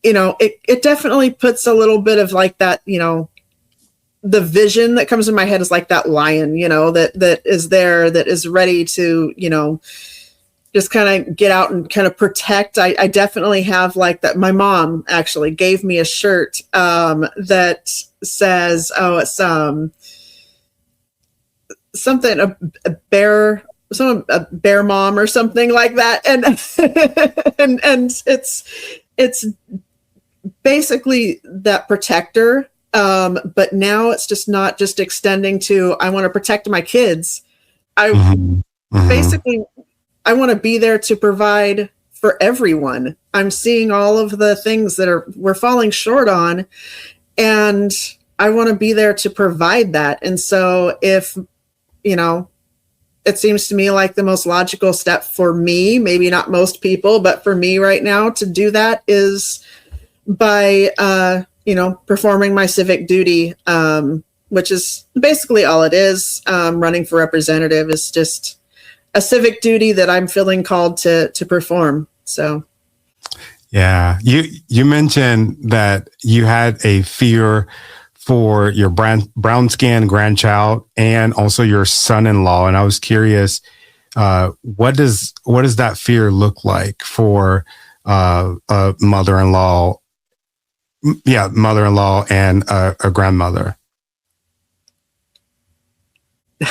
it definitely puts a little bit of like that, the vision that comes in my head is like that lion, that is there, that is ready to, just kind of get out and kind of protect. I definitely have like that. My mom actually gave me a shirt that says, it's something, a bear mom or something like that. And it's basically that protector. But now it's just not just extending to, I want to protect my kids. Basically, I want to be there to provide for everyone. I'm seeing all of the things that we're falling short on, and I want to be there to provide that. And so if, it seems to me like the most logical step for me, maybe not most people, but for me right now to do that is by, performing my civic duty, which is basically all it is. Running for representative is just a civic duty that I'm feeling called to perform. So. Yeah. You mentioned that you had a fear for your brown skinned grandchild and also your son-in-law. And I was curious, what does that fear look like for a mother-in-law? Yeah. Mother-in-law and a grandmother.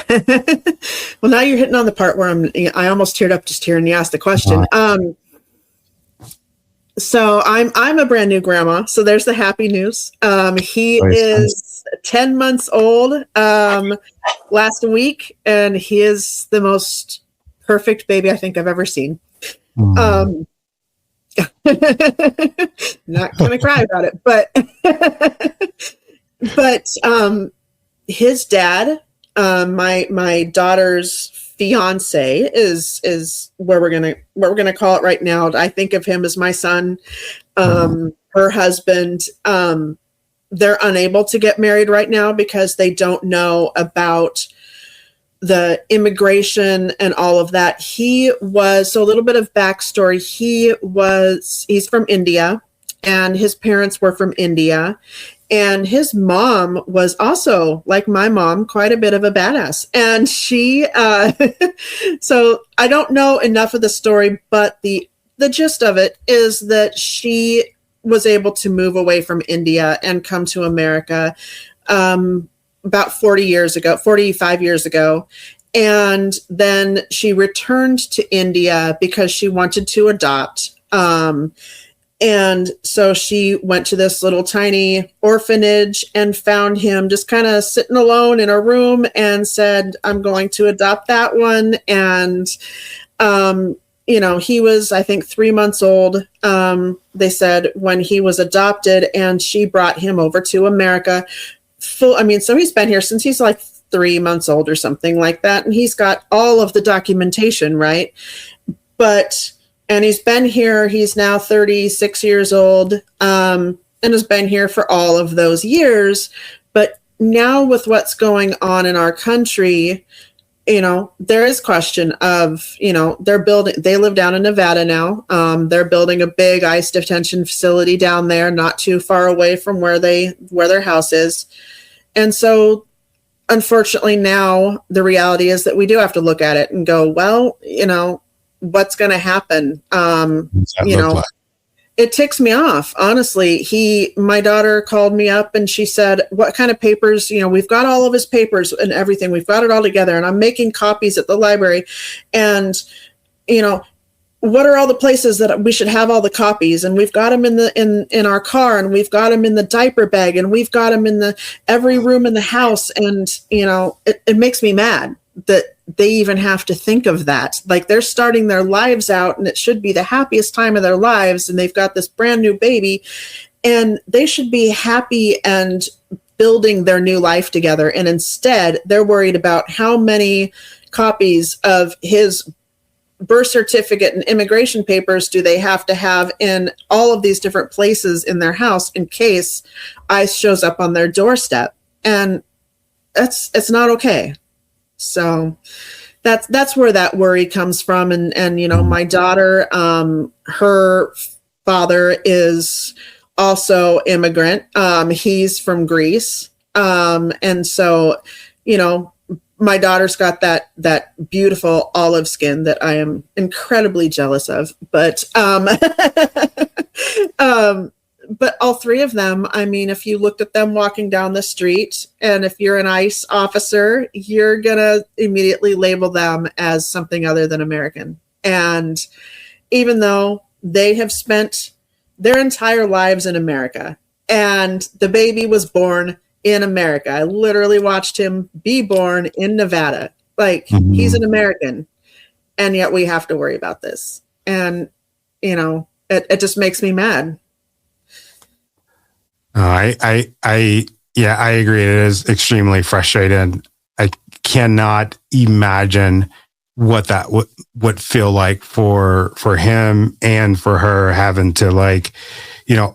Well, now you're hitting on the part where I almost teared up just hearing you ask the question. So I'm a brand new grandma. So there's the happy news. He is 10 months old last week, and he is the most perfect baby I think I've ever seen. Not gonna cry about it, but his dad, my daughter's fiance is where we're gonna call it right now. I think of him as my son. Her husband, they're unable to get married right now because they don't know about the immigration and all of that. So a little bit of backstory. He's from India, and his parents were from India. And his mom was also, like my mom, quite a bit of a badass. And she, so I don't know enough of the story, but the gist of it is that she was able to move away from India and come to America about 45 years ago. And then she returned to India because she wanted to adopt. And so she went to this little tiny orphanage and found him just kind of sitting alone in a room and said, I'm going to adopt that one. And he was, I think, 3 months old. They said when he was adopted, and she brought him over to America. So he's been here since he's like 3 months old or something like that. And he's got all of the documentation, right? And he's been here, he's now 36 years old, and has been here for all of those years. But now with what's going on in our country, there is question of, they live down in Nevada now. They're building a big ICE detention facility down there, not too far away from where their house is. And so unfortunately now the reality is that we do have to look at it and go, well, what's going to happen? It ticks me off, honestly. My daughter called me up and she said, what kind of papers, we've got all of his papers and everything. We've got it all together, and I'm making copies at the library. And, what are all the places that we should have all the copies? And we've got them in our car, and we've got them in the diaper bag, and we've got them in every room in the house. And, it makes me mad that they even have to think of that. Like, they're starting their lives out, and it should be the happiest time of their lives. And they've got this brand new baby, and they should be happy and building their new life together. And instead they're worried about how many copies of his birth certificate and immigration papers do they have to have in all of these different places in their house in case ICE shows up on their doorstep. And it's not okay. So that's where that worry comes from. And my daughter, her father is also immigrant. He's from Greece. And so, my daughter's got that beautiful olive skin that I am incredibly jealous of. But but all three of them, I mean, if you looked at them walking down the street, and if you're an ICE officer, you're gonna immediately label them as something other than American. And even though they have spent their entire lives in America, and the baby was born in America. I literally watched him be born in Nevada. Like, he's an American, and yet we have to worry about this. And, it just makes me mad. I agree. It is extremely frustrating. I cannot imagine what that would feel like for him and for her, having to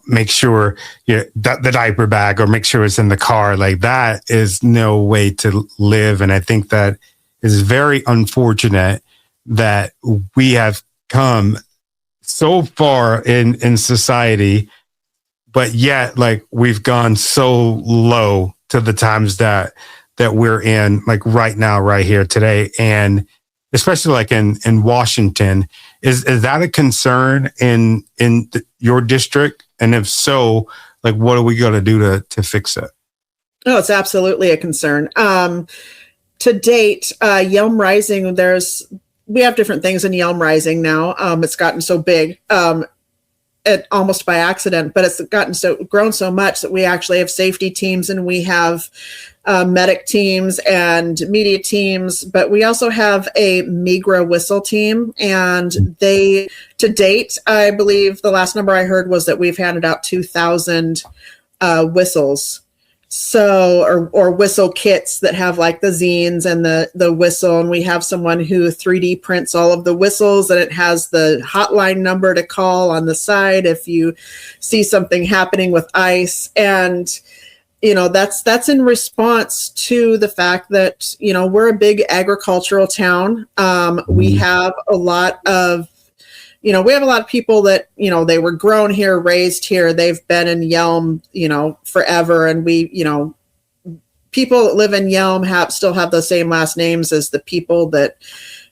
make sure the diaper bag, or make sure it's in the car. Like, that is no way to live. And I think that is very unfortunate that we have come so far in society, but yet we've gone so low to the times that we're in, right now, right here today. And especially in Washington, is that a concern in your district? And if so, what are we going to do to fix it? Oh, it's absolutely a concern. To date, Yelm Rising, we have different things in Yelm Rising now. It's gotten so big, almost by accident, but it's grown so much that we actually have safety teams, and we have medic teams and media teams, but we also have a Migra whistle team. And to date, I believe the last number I heard was that we've handed out 2,000 whistles. So, or whistle kits that have the zines and the whistle. And we have someone who 3D prints all of the whistles, and it has the hotline number to call on the side if you see something happening with ICE. And that's in response to the fact that, we're a big agricultural town. We have a lot of people that, they were grown here, raised here. They've been in Yelm, forever. And people that live in Yelm still have the same last names as the people that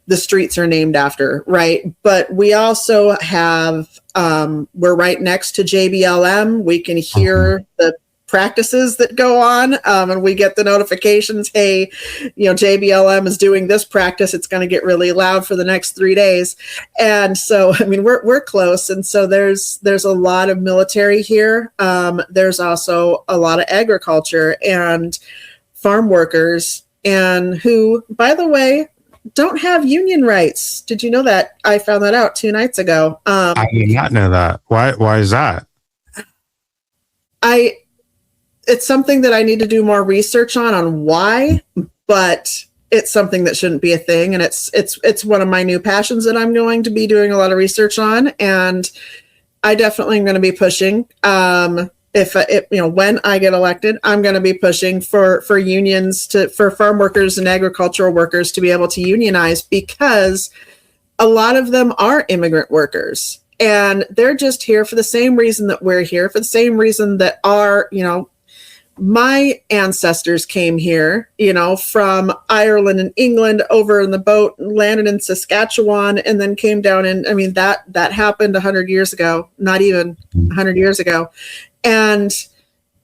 the streets are named after. Right. But we also have, we're right next to JBLM. We can hear the practices that go on, and we get the notifications, hey, JBLM is doing this practice, it's going to get really loud for the next 3 days. And so, I mean, we're close. And so there's a lot of military here. There's also a lot of agriculture and farm workers, and who, by the way, don't have union rights. Did you know that? I found that out 2 nights ago. I did not know that. Why is that? It's something that I need to do more research on why, but it's something that shouldn't be a thing. And it's one of my new passions that I'm going to be doing a lot of research on. And I definitely am going to be pushing. If when I get elected, I'm going to be pushing for unions for farm workers and agricultural workers to be able to unionize, because a lot of them are immigrant workers and they're just here for the same reason that we're here, for the same reason that my ancestors came here, from Ireland and England, over in the boat, landed in Saskatchewan, and then came down. And I mean, that happened 100 years ago, not even 100 years ago. And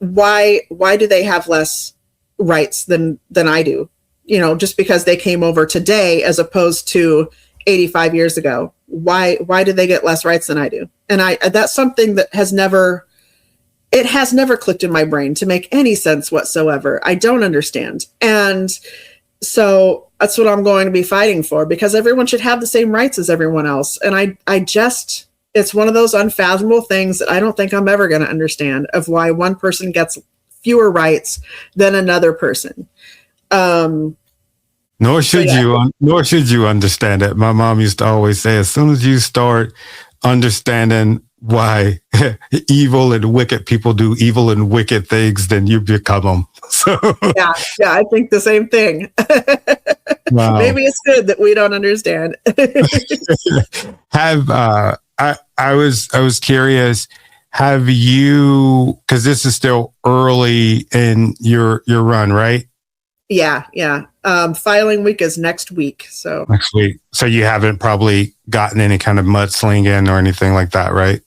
why do they have less rights than I do? Just because they came over today as opposed to 85 years ago. Why do they get less rights than I do? And that's something that has never clicked in my brain to make any sense whatsoever. I don't understand. And so that's what I'm going to be fighting for, because everyone should have the same rights as everyone else. And it's one of those unfathomable things that I don't think I'm ever going to understand, of why one person gets fewer rights than another person. Nor should you understand it. My mom used to always say, as soon as you start understanding why evil and wicked people do evil and wicked things, then you become them. So yeah, I think the same thing. Wow. Maybe it's good that we don't understand. I was curious, have you, because this is still early in your run, right? Yeah. Filing week is next week. So next week. So you haven't probably gotten any kind of mudslinging or anything like that, right?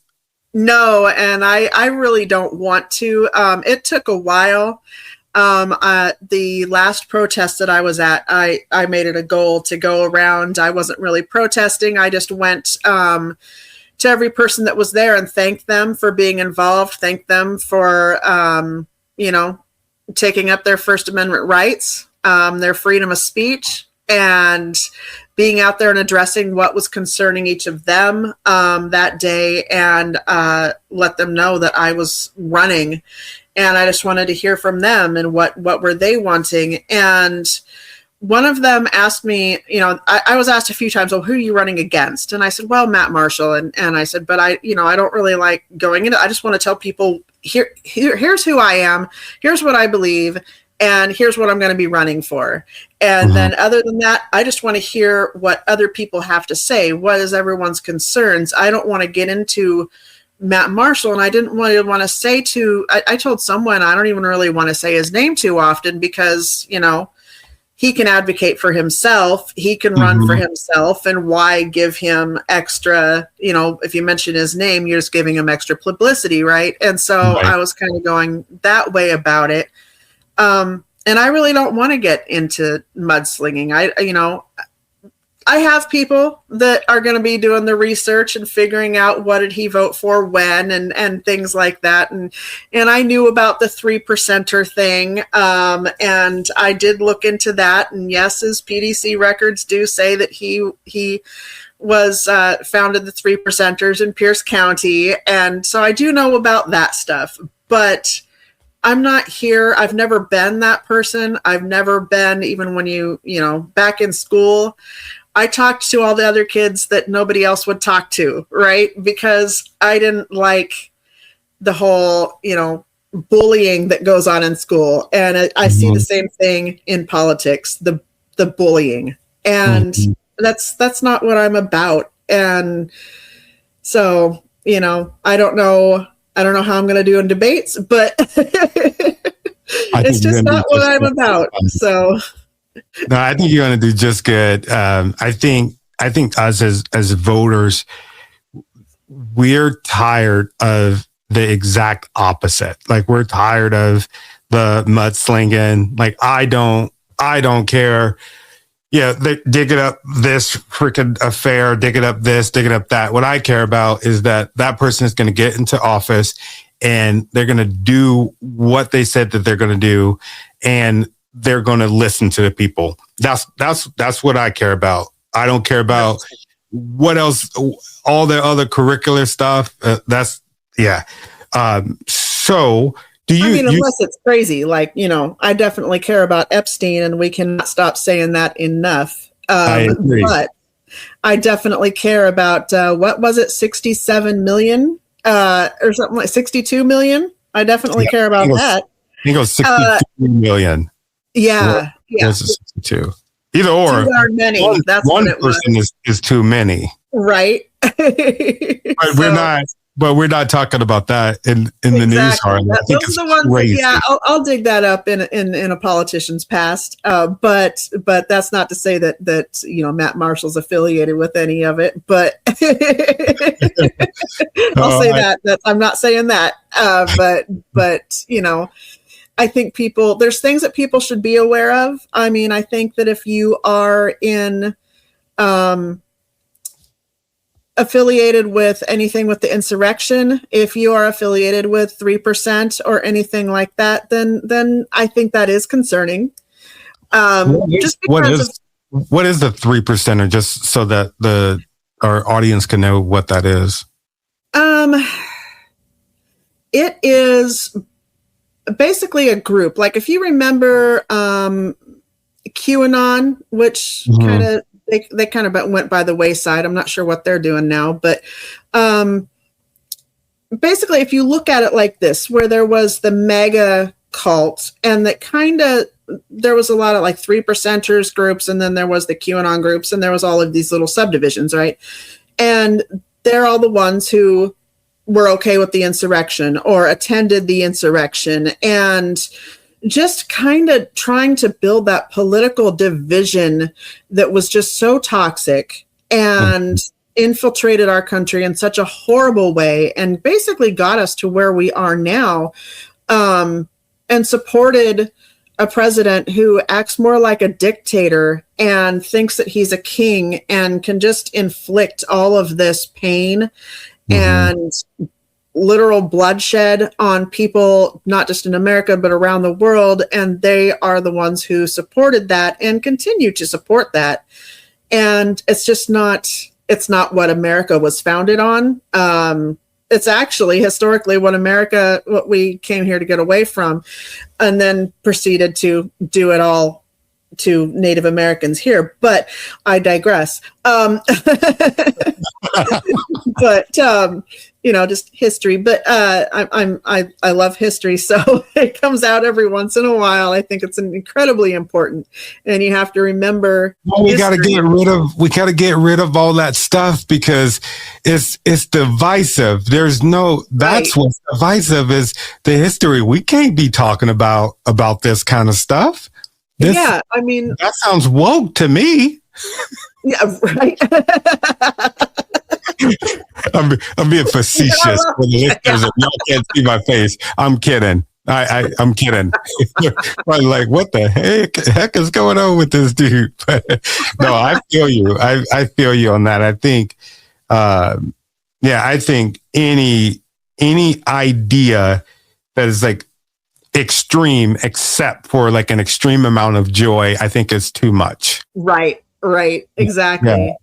No, and I really don't want to. It took a while. The last protest that I was at, I made it a goal to go around. I wasn't really protesting. I just went to every person that was there and thanked them for being involved, thanked them for, taking up their First Amendment rights, their freedom of speech, and being out there and addressing what was concerning each of them that day, and let them know that I was running. And I just wanted to hear from them and what were they wanting. And one of them asked me, I was asked a few times, well, who are you running against? And I said, well, Matt Marshall. And I said, but I don't really like going into, I just want to tell people here's who I am. Here's what I believe. And here's what I'm going to be running for. And then other than that, I just want to hear what other people have to say. What is everyone's concerns? I don't want to get into Matt Marshall. And I didn't really want to say I told someone, I don't even really want to say his name too often, because, he can advocate for himself. He can run for himself. And why give him extra, if you mention his name, you're just giving him extra publicity, right? And so I was kind of going that way about it. And I really don't want to get into mudslinging. I have people that are going to be doing the research and figuring out what did he vote for when and things like that. And I knew about the 3%er thing. And I did look into that. And yes, his PDC records do say that he was founded the 3%ers in Pierce County. And so I do know about that stuff. But I'm not here. I've never been that person. I've never been, even when back in school, I talked to all the other kids that nobody else would talk to, right? Because I didn't like the whole, bullying that goes on in school. And I see the same thing in politics, the bullying. And that's not what I'm about. And so, I don't know how I'm going to do in debates, but it's just not what I'm about. So no, I think you're going to do just good. I think us as voters, we're tired of the exact opposite. Like, we're tired of the mudslinging. Like, I don't care. Yeah, they dig it up this freaking affair, dig it up this, dig it up that. What I care about is that person is going to get into office and they're going to do what they said that they're going to do. And they're going to listen to the people. That's what I care about. I don't care about what else, all the other curricular stuff. So do you? I mean, unless it's crazy, like, I definitely care about Epstein, and we cannot stop saying that enough. I agree. But I definitely care about what was it, 67 million or something like 62 million. I definitely care about that. I think it was 62 million. Yeah, yeah. 62. Either or. Too darn many. That's one what it person was. is too many. Right. But we're not talking about that in the news. Those are the ones. Crazy. I'll dig that up in a politician's past. But that's not to say that Matt Marshall's affiliated with any of it. But I'll say that I'm not saying that. But I think there's things that people should be aware of. I mean, I think that if you are in affiliated with anything with the insurrection, if you are affiliated with 3% or anything like that, then I think that is concerning. What is the 3%er, just so that our audience can know what that is? It is basically a group. Like if you remember QAnon, which kind of they kind of went by the wayside. I'm not sure what they're doing now, but basically, if you look at it like this, where there was the mega cult, and that there was a lot of like 3%ers groups, and then there was the QAnon groups, and there was all of these little subdivisions, right? And they're all the ones who were okay with the insurrection or attended the insurrection, and just kind of trying to build that political division that was just so toxic and infiltrated our country in such a horrible way, and basically got us to where we are now, and supported a president who acts more like a dictator and thinks that he's a king and can just inflict all of this pain and literal bloodshed on people, not just in America, but around the world. And they are the ones who supported that and continue to support that. And it's not what America was founded on. It's actually historically what we came here to get away from, and then proceeded to do it all to Native Americans here. But I digress. Just history. But I love history, so it comes out every once in a while. I think it's incredibly important, and you have to remember. Well, we got to get rid of all that stuff, because it's divisive. That's what's divisive is the history. We can't be talking about this kind of stuff. I mean, that sounds woke to me. Yeah, right. I'm being facetious for the listeners. Y'all can't see my face. I'm kidding. I'm kidding. Probably like, what the heck is going on with this dude? But no, I feel you. I feel you on that. I think, I think any idea that is like extreme, except for like an extreme amount of joy, I think is too much. Right. Exactly.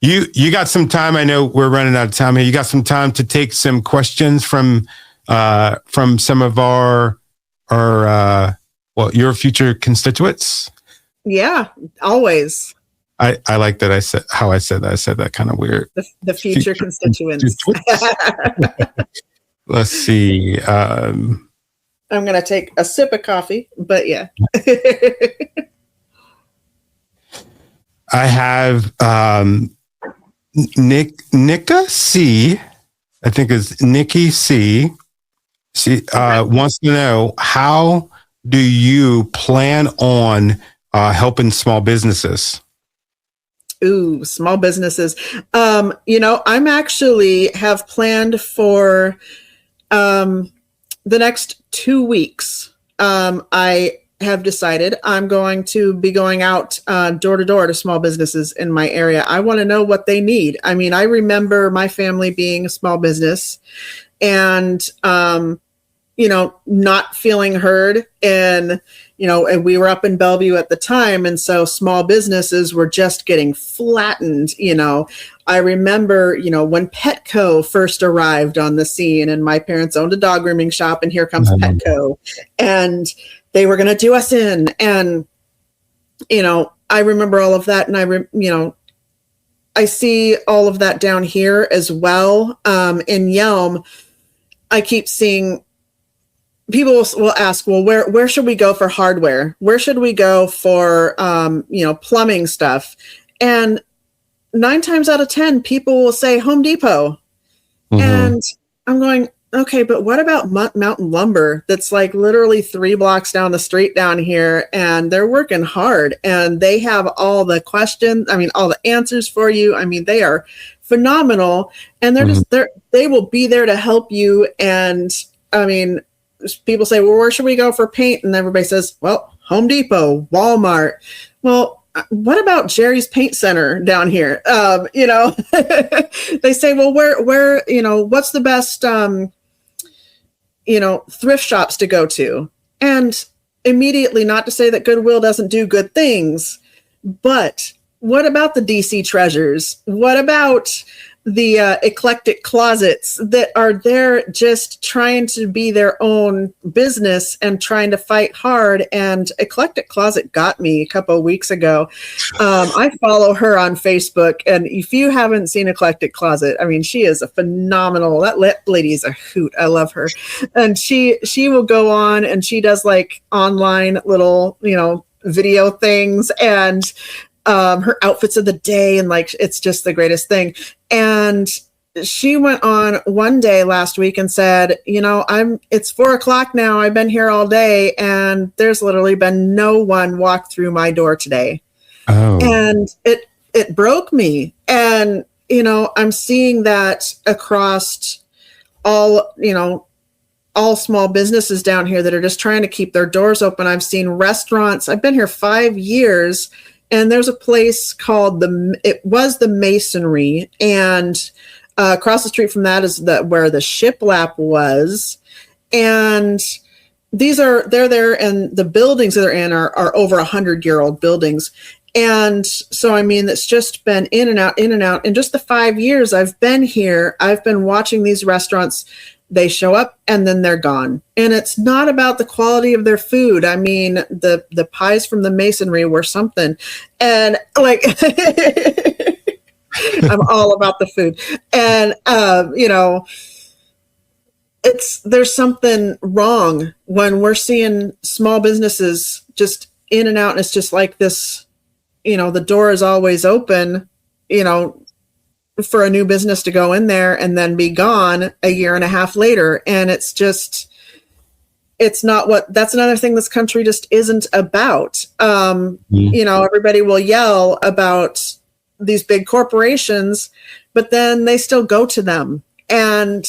Yeah. You got some time. I know we're running out of time here. You got some time to take some questions from some of your future constituents. Yeah, always. I like that. I said that kind of weird. The future constituents. Let's see. I'm going to take a sip of coffee, but yeah. I have Nika C. I think it's Nikki C. She wants to know, how do you plan on helping small businesses? Ooh, small businesses. I'm actually have planned for the next 2 weeks. I have decided I'm going to be going out door to door to small businesses in my area. I want to know what they need. I mean, I remember my family being a small business, and not feeling heard. And, and we were up in Bellevue at the time. And so small businesses were just getting flattened. I remember, when Petco first arrived on the scene, and my parents owned a dog grooming shop, and here comes Petco, and they were going to do us in. And, I remember all of that. And I see all of that down here as well. In Yelm, I keep seeing people will ask, well, where should we go for hardware? Where should we go for, plumbing stuff? And 9 times out of 10, people will say Home Depot. Mm-hmm. And I'm going, okay, but what about Mountain Lumber? That's like literally 3 blocks down the street down here, and they're working hard, and they have all the questions. All the answers for you. They are phenomenal, and they're they will be there to help you. And people say, well, where should we go for paint? And everybody says, well, Home Depot, Walmart. Well, what about Jerry's Paint Center down here? They say, well, where, what's the best, thrift shops to go to? And immediately, not to say that Goodwill doesn't do good things, but what about the DC Treasures? What about the eclectic closets that are there just trying to be their own business and trying to fight hard? And Eclectic Closet got me a couple of weeks ago. I follow her on Facebook, and if you haven't seen Eclectic Closet, she is a phenomenal, that lady is a hoot. I love her. And she will go on, and she does like online little, video things, and her outfits of the day, and like it's just the greatest thing. And she went on one day last week and said, it's 4:00 now. I've been here all day, and there's literally been no one walk through my door today. Oh. And it broke me. And I'm seeing that across all small businesses down here that are just trying to keep their doors open. I've seen restaurants. I've been here 5 years. And there's a place called it was the Masonry, and across the street from that is where the shiplap was. And they're there, and the buildings that they're in are over 100-year-old buildings. And so, it's just been in and out, in and out. In just the 5 years I've been here, I've been watching these restaurants. They show up and then they're gone. And it's not about the quality of their food. The pies from the Masonry were something. And like, I'm all about the food. And, there's something wrong when we're seeing small businesses just in and out. And it's just like this, the door is always open, for a new business to go in there and then be gone a year and a half later. And it's not that's another thing this country just isn't about. Everybody will yell about these big corporations, but then they still go to them. And,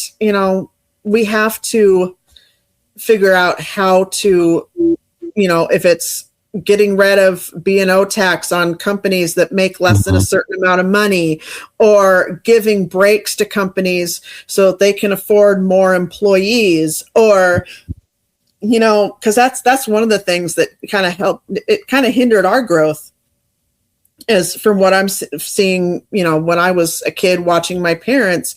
we have to figure out how to, if it's getting rid of B&O tax on companies that make less than a certain amount of money, or giving breaks to companies so that they can afford more employees, or, because that's one of the things that kind of hindered our growth, is from what I'm seeing, when I was a kid watching my parents.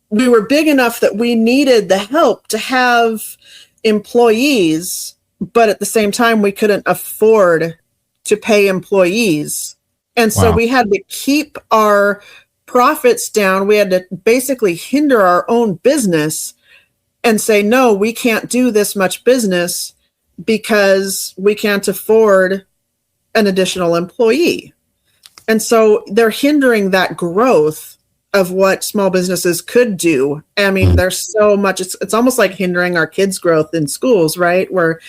We were big enough that we needed the help to have employees, but at the same time, we couldn't afford to pay employees. And so we had to keep our profits down. We had to basically hinder our own business and say, no, we can't do this much business because we can't afford an additional employee. And so they're hindering that growth of what small businesses could do. There's so much, it's almost like hindering our kids' growth in schools, right? Where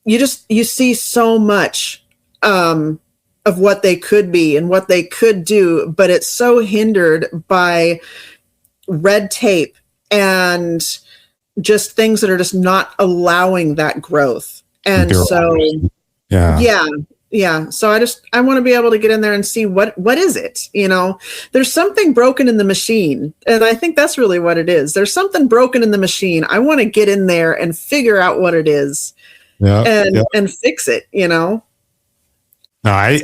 you see so much of what they could be and what they could do, but it's so hindered by red tape and just things that are just not allowing that growth. And so, Yeah. So I want to be able to get in there and see what is it, there's something broken in the machine. And I think that's really what it is. There's something broken in the machine. I want to get in there and figure out what it is and fix it, No, I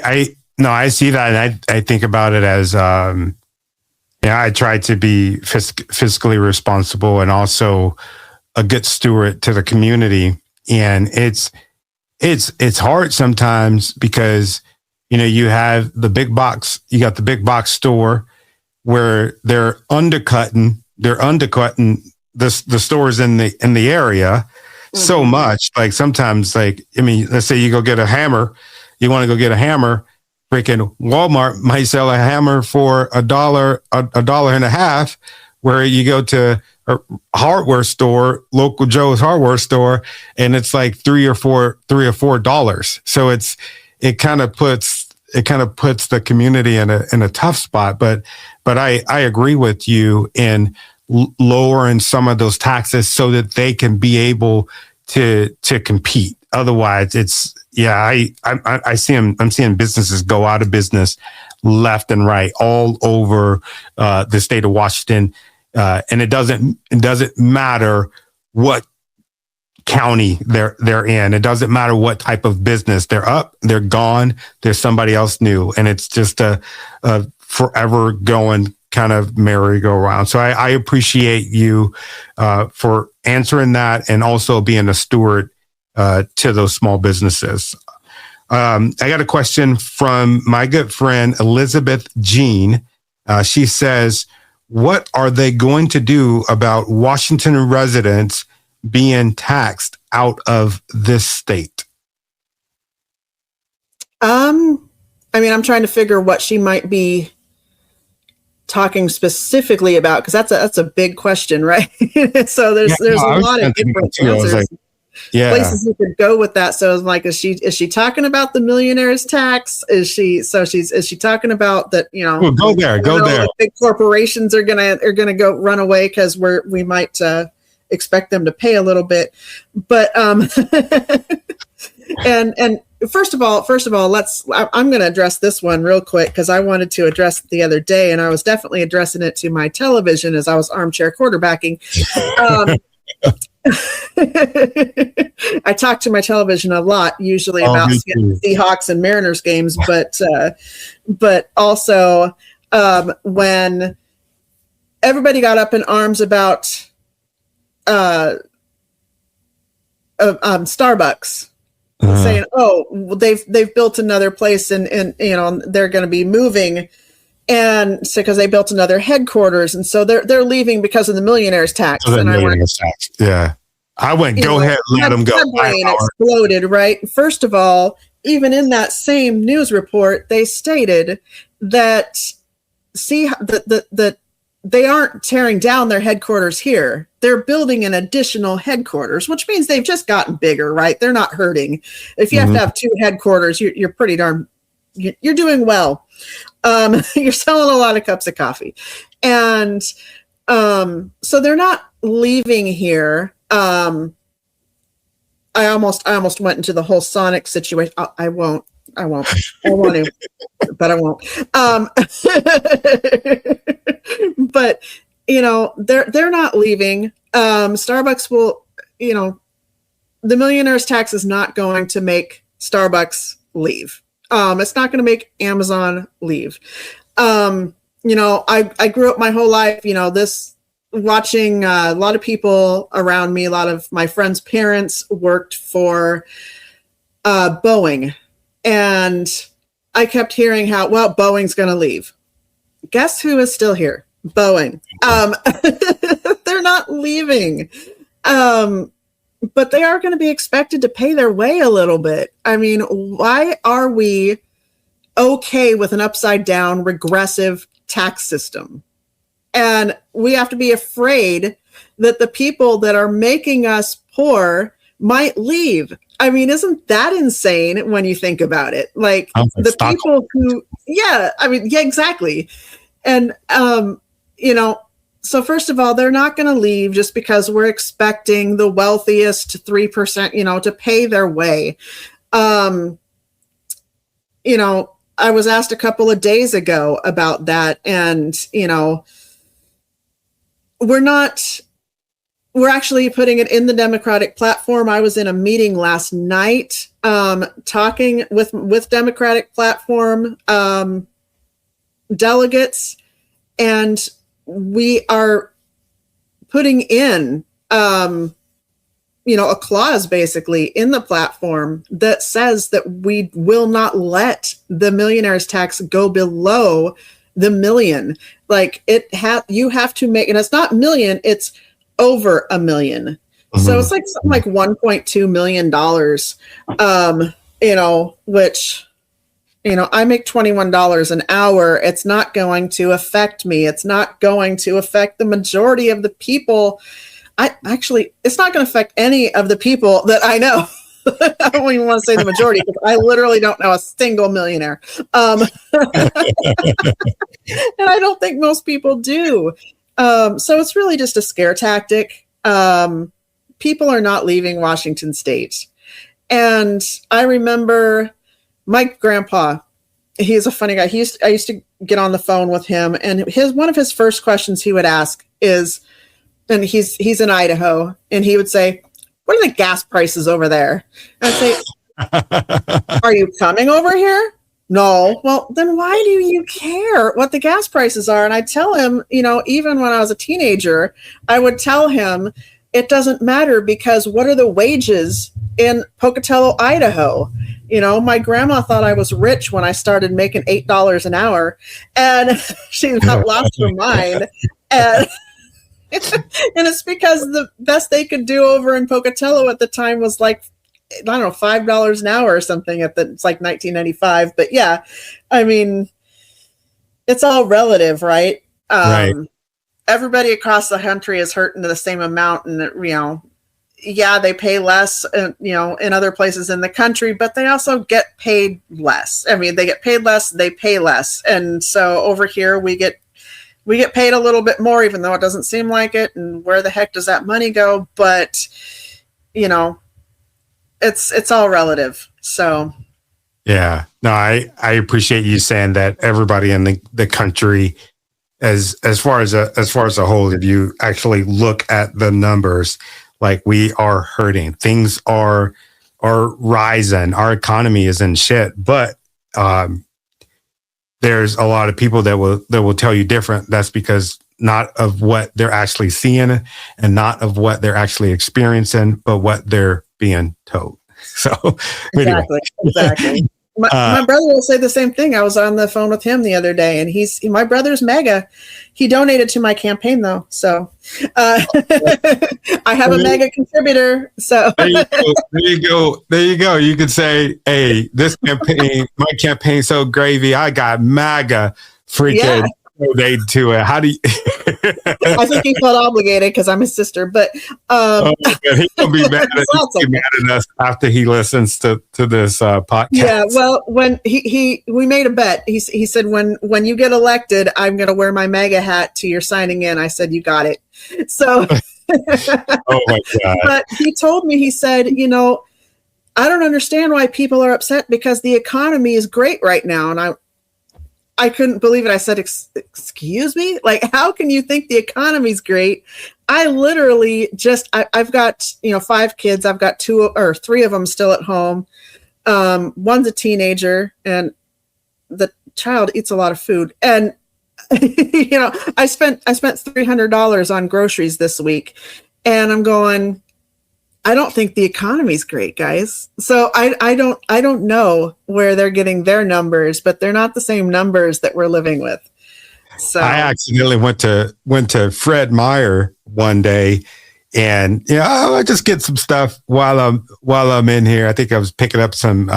see that. And I think about it as, I try to be fiscally responsible and also a good steward to the community. And it's hard sometimes because, you have the big box store where they're undercutting the stores in the area so much. Like sometimes, let's say you go get a hammer, you want to go get a hammer, freaking Walmart might sell a hammer for $1.50, where you go to a hardware store, local Joe's hardware store, and it's like $3 or $4. So it kind of puts the community in a tough spot. But I agree with you in lowering some of those taxes so that they can be able to compete. Otherwise, I'm seeing businesses go out of business left and right all over the state of Washington. And it doesn't matter what county they're in. It doesn't matter what type of business they're up, they're gone. There's somebody else new, and it's just a forever going kind of merry-go-round. So I appreciate you for answering that and also being a steward to those small businesses. I got a question from my good friend Elizabeth Jean. She says, what are they going to do about Washington residents being taxed out of this state? I'm trying to figure what she might be talking specifically about, because that's a big question, right? So there's a lot of different answers. Places you could go with that. So like, is she talking about the millionaire's tax? Is she talking about that? Well, go there. Big corporations are gonna go run away because we might expect them to pay a little bit. But and first of all, I'm going to address this one real quick because I wanted to address it the other day, and I was definitely addressing it to my television as I was armchair quarterbacking. I talk to my television a lot, usually about Seahawks and Mariners games, but also when everybody got up in arms about Starbucks, saying, "Oh, they've built another place, and they're going to be moving." And so, because they built another headquarters, and so they're leaving because of the millionaire's tax. I went, go ahead, let them go. My brain exploded, right? First of all, even in that same news report, they stated that that they aren't tearing down their headquarters here. They're building an additional headquarters, which means they've just gotten bigger, right? They're not hurting. If you have to have two headquarters, you're pretty darn, you're doing well. You're selling a lot of cups of coffee. And so they're not leaving here. I almost went into the whole Sonic situation. I won't. I want to, but I won't. But they're not leaving. Starbucks will, the millionaire's tax is not going to make Starbucks leave. It's not going to make Amazon leave. I grew up my whole life, watching a lot of people around me. A lot of my friends' parents worked for Boeing, and I kept hearing how, Boeing's going to leave. Guess who is still here? Boeing. They're not leaving. But they are going to be expected to pay their way a little bit. I mean, why are we okay with an upside down regressive tax system? And we have to be afraid that the people that are making us poor might leave. I mean, isn't that insane when you think about it? Like the people who, exactly. And, so first of all, they're not going to leave just because we're expecting the wealthiest 3%, to pay their way. I was asked a couple of days ago about that, and we're actually putting it in the Democratic platform. I was in a meeting last night talking with Democratic platform delegates, and we are putting in a clause basically in the platform that says that we will not let the millionaire's tax go below the million. Like you have to make, and it's not million, it's over $1 million. Mm-hmm. So it's like something like $1.2 million, which, I make $21 an hour. It's not going to affect me. It's not going to affect the majority of the people. It's not going to affect any of the people that I know. I don't even want to say the majority, because I literally don't know a single millionaire. And I don't think most people do. So it's really just a scare tactic. People are not leaving Washington State. And I remember my grandpa, he's a funny guy. I used to get on the phone with him, and one of his first questions he would ask is, and he's in Idaho, and he would say, "What are the gas prices over there?" And I'd say, "Are you coming over here?" "No." "Well, then why do you care what the gas prices are?" And I tell him, even when I was a teenager, I would tell him it doesn't matter, because what are the wages in Pocatello, Idaho? My grandma thought I was rich when I started making $8 an hour, and she about lost her mind. And and it's because the best they could do over in Pocatello at the time was like, I don't know, $5 an hour or something. It's like 1995. But yeah, I mean, it's all relative, right? Right. Everybody across the country is hurting to the same amount, and yeah, they pay less, in other places in the country, but they also get paid less. I mean, they get paid less, they pay less, and so over here we get paid a little bit more, even though it doesn't seem like it. And where the heck does that money go? But it's all relative. So yeah, no, I appreciate you saying that. Everybody in the country, as far as a whole, if you actually look at the numbers, like, we are hurting. Things are rising. Our economy is in shit, but there's a lot of people that will tell you different. That's because not of what they're actually seeing, and not of what they're actually experiencing, but what they're being told. So anyway. Exactly. My brother will say the same thing. I was on the phone with him the other day, and my brother's mega. He donated to my campaign, though. So I have a mega contributor. So there you go. You could say, "Hey, this campaign, my campaign's so gravy. I got MAGA freaking donate to it." How do you? I think he felt obligated because I'm his sister, but he's gonna be mad at us after he listens to this podcast. Yeah, well, when we made a bet, he said, when you get elected, I'm gonna wear my MAGA hat to your signing in. I said, "You got it." So oh my God. But he told me, he said, "I don't understand why people are upset, because the economy is great right now." And I couldn't believe it. I said, "Excuse me? Like, how can you think the economy's great?" I literally I've got, 5 kids. I've got 2 or 3 of them still at home. One's a teenager, and the child eats a lot of food. And, I spent $300 on groceries this week, and I'm going, I don't think the economy's great, guys. So I don't know where they're getting their numbers, but they're not the same numbers that we're living with. So I accidentally went to Fred Meyer one day, and I just get some stuff while I'm in here. I think I was picking up some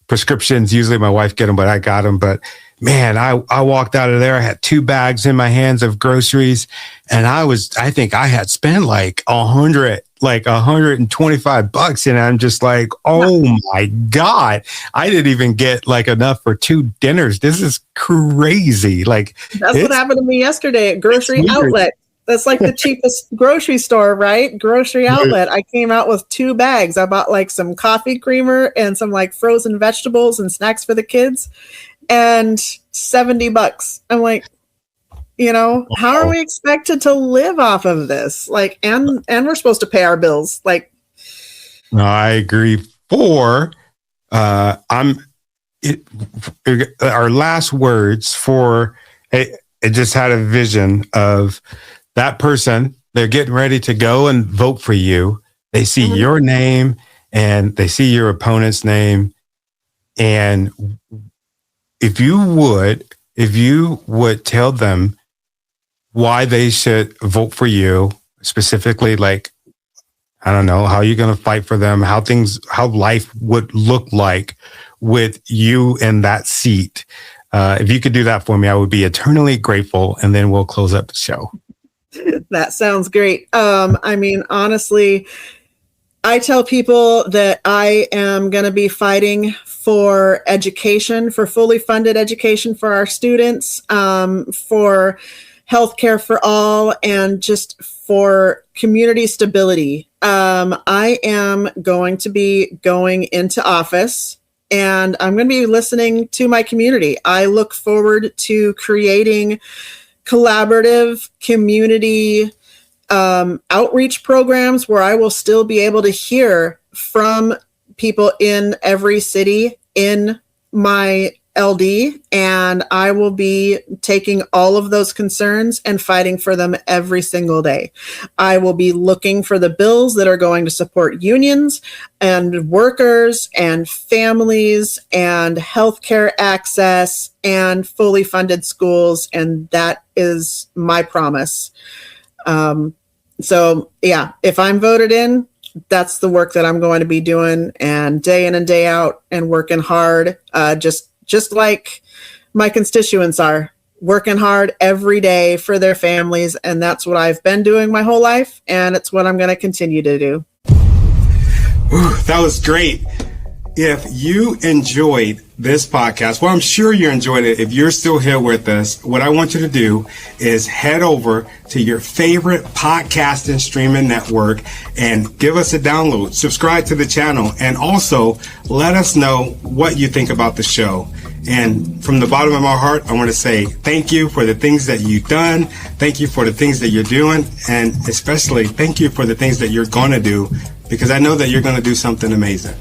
prescriptions. Usually my wife get them, but I got them. But man, I walked out of there. I had 2 bags in my hands of groceries, and I think I had spent like $125, and I'm just like, oh my God, I didn't even get like enough for 2 dinners. This is crazy. Like, that's what happened to me yesterday at grocery outlet. That's like the cheapest grocery store, right? Grocery outlet. I came out with 2 bags. I bought like some coffee creamer and some like frozen vegetables and snacks for the kids, and $70. I'm like, how are we expected to live off of this? Like, and we're supposed to pay our bills. Like, no, I agree. Our last words for it just had a vision of that person. They're getting ready to go and vote for you. They see your name and they see your opponent's name. And if you would tell them why they should vote for you, specifically, like, I don't know, how you're going to fight for them, how life would look like with you in that seat. If you could do that for me, I would be eternally grateful. And then we'll close up the show. That sounds great. I mean, honestly, I tell people that I am going to be fighting for education, for fully funded education for our students, for healthcare for all, and just for community stability. I am going to be going into office, and I'm going to be listening to my community. I look forward to creating collaborative community outreach programs where I will still be able to hear from people in every city in my LD, and I will be taking all of those concerns and fighting for them every single day. I will be looking for the bills that are going to support unions and workers and families and healthcare access and fully funded schools, and that is my promise. So yeah, if I'm voted in, that's the work that I'm going to be doing, and day in and day out, and working hard, just like my constituents are working hard every day for their families. And that's what I've been doing my whole life. And it's what I'm going to continue to do. Ooh, that was great. If you enjoyed this podcast, well, I'm sure you enjoyed it. If you're still here with us, what I want you to do is head over to your favorite podcast and streaming network and give us a download, subscribe to the channel, and also let us know what you think about the show. And from the bottom of my heart, I want to say thank you for the things that you've done. Thank you for the things that you're doing. And especially thank you for the things that you're going to do, because I know that you're going to do something amazing.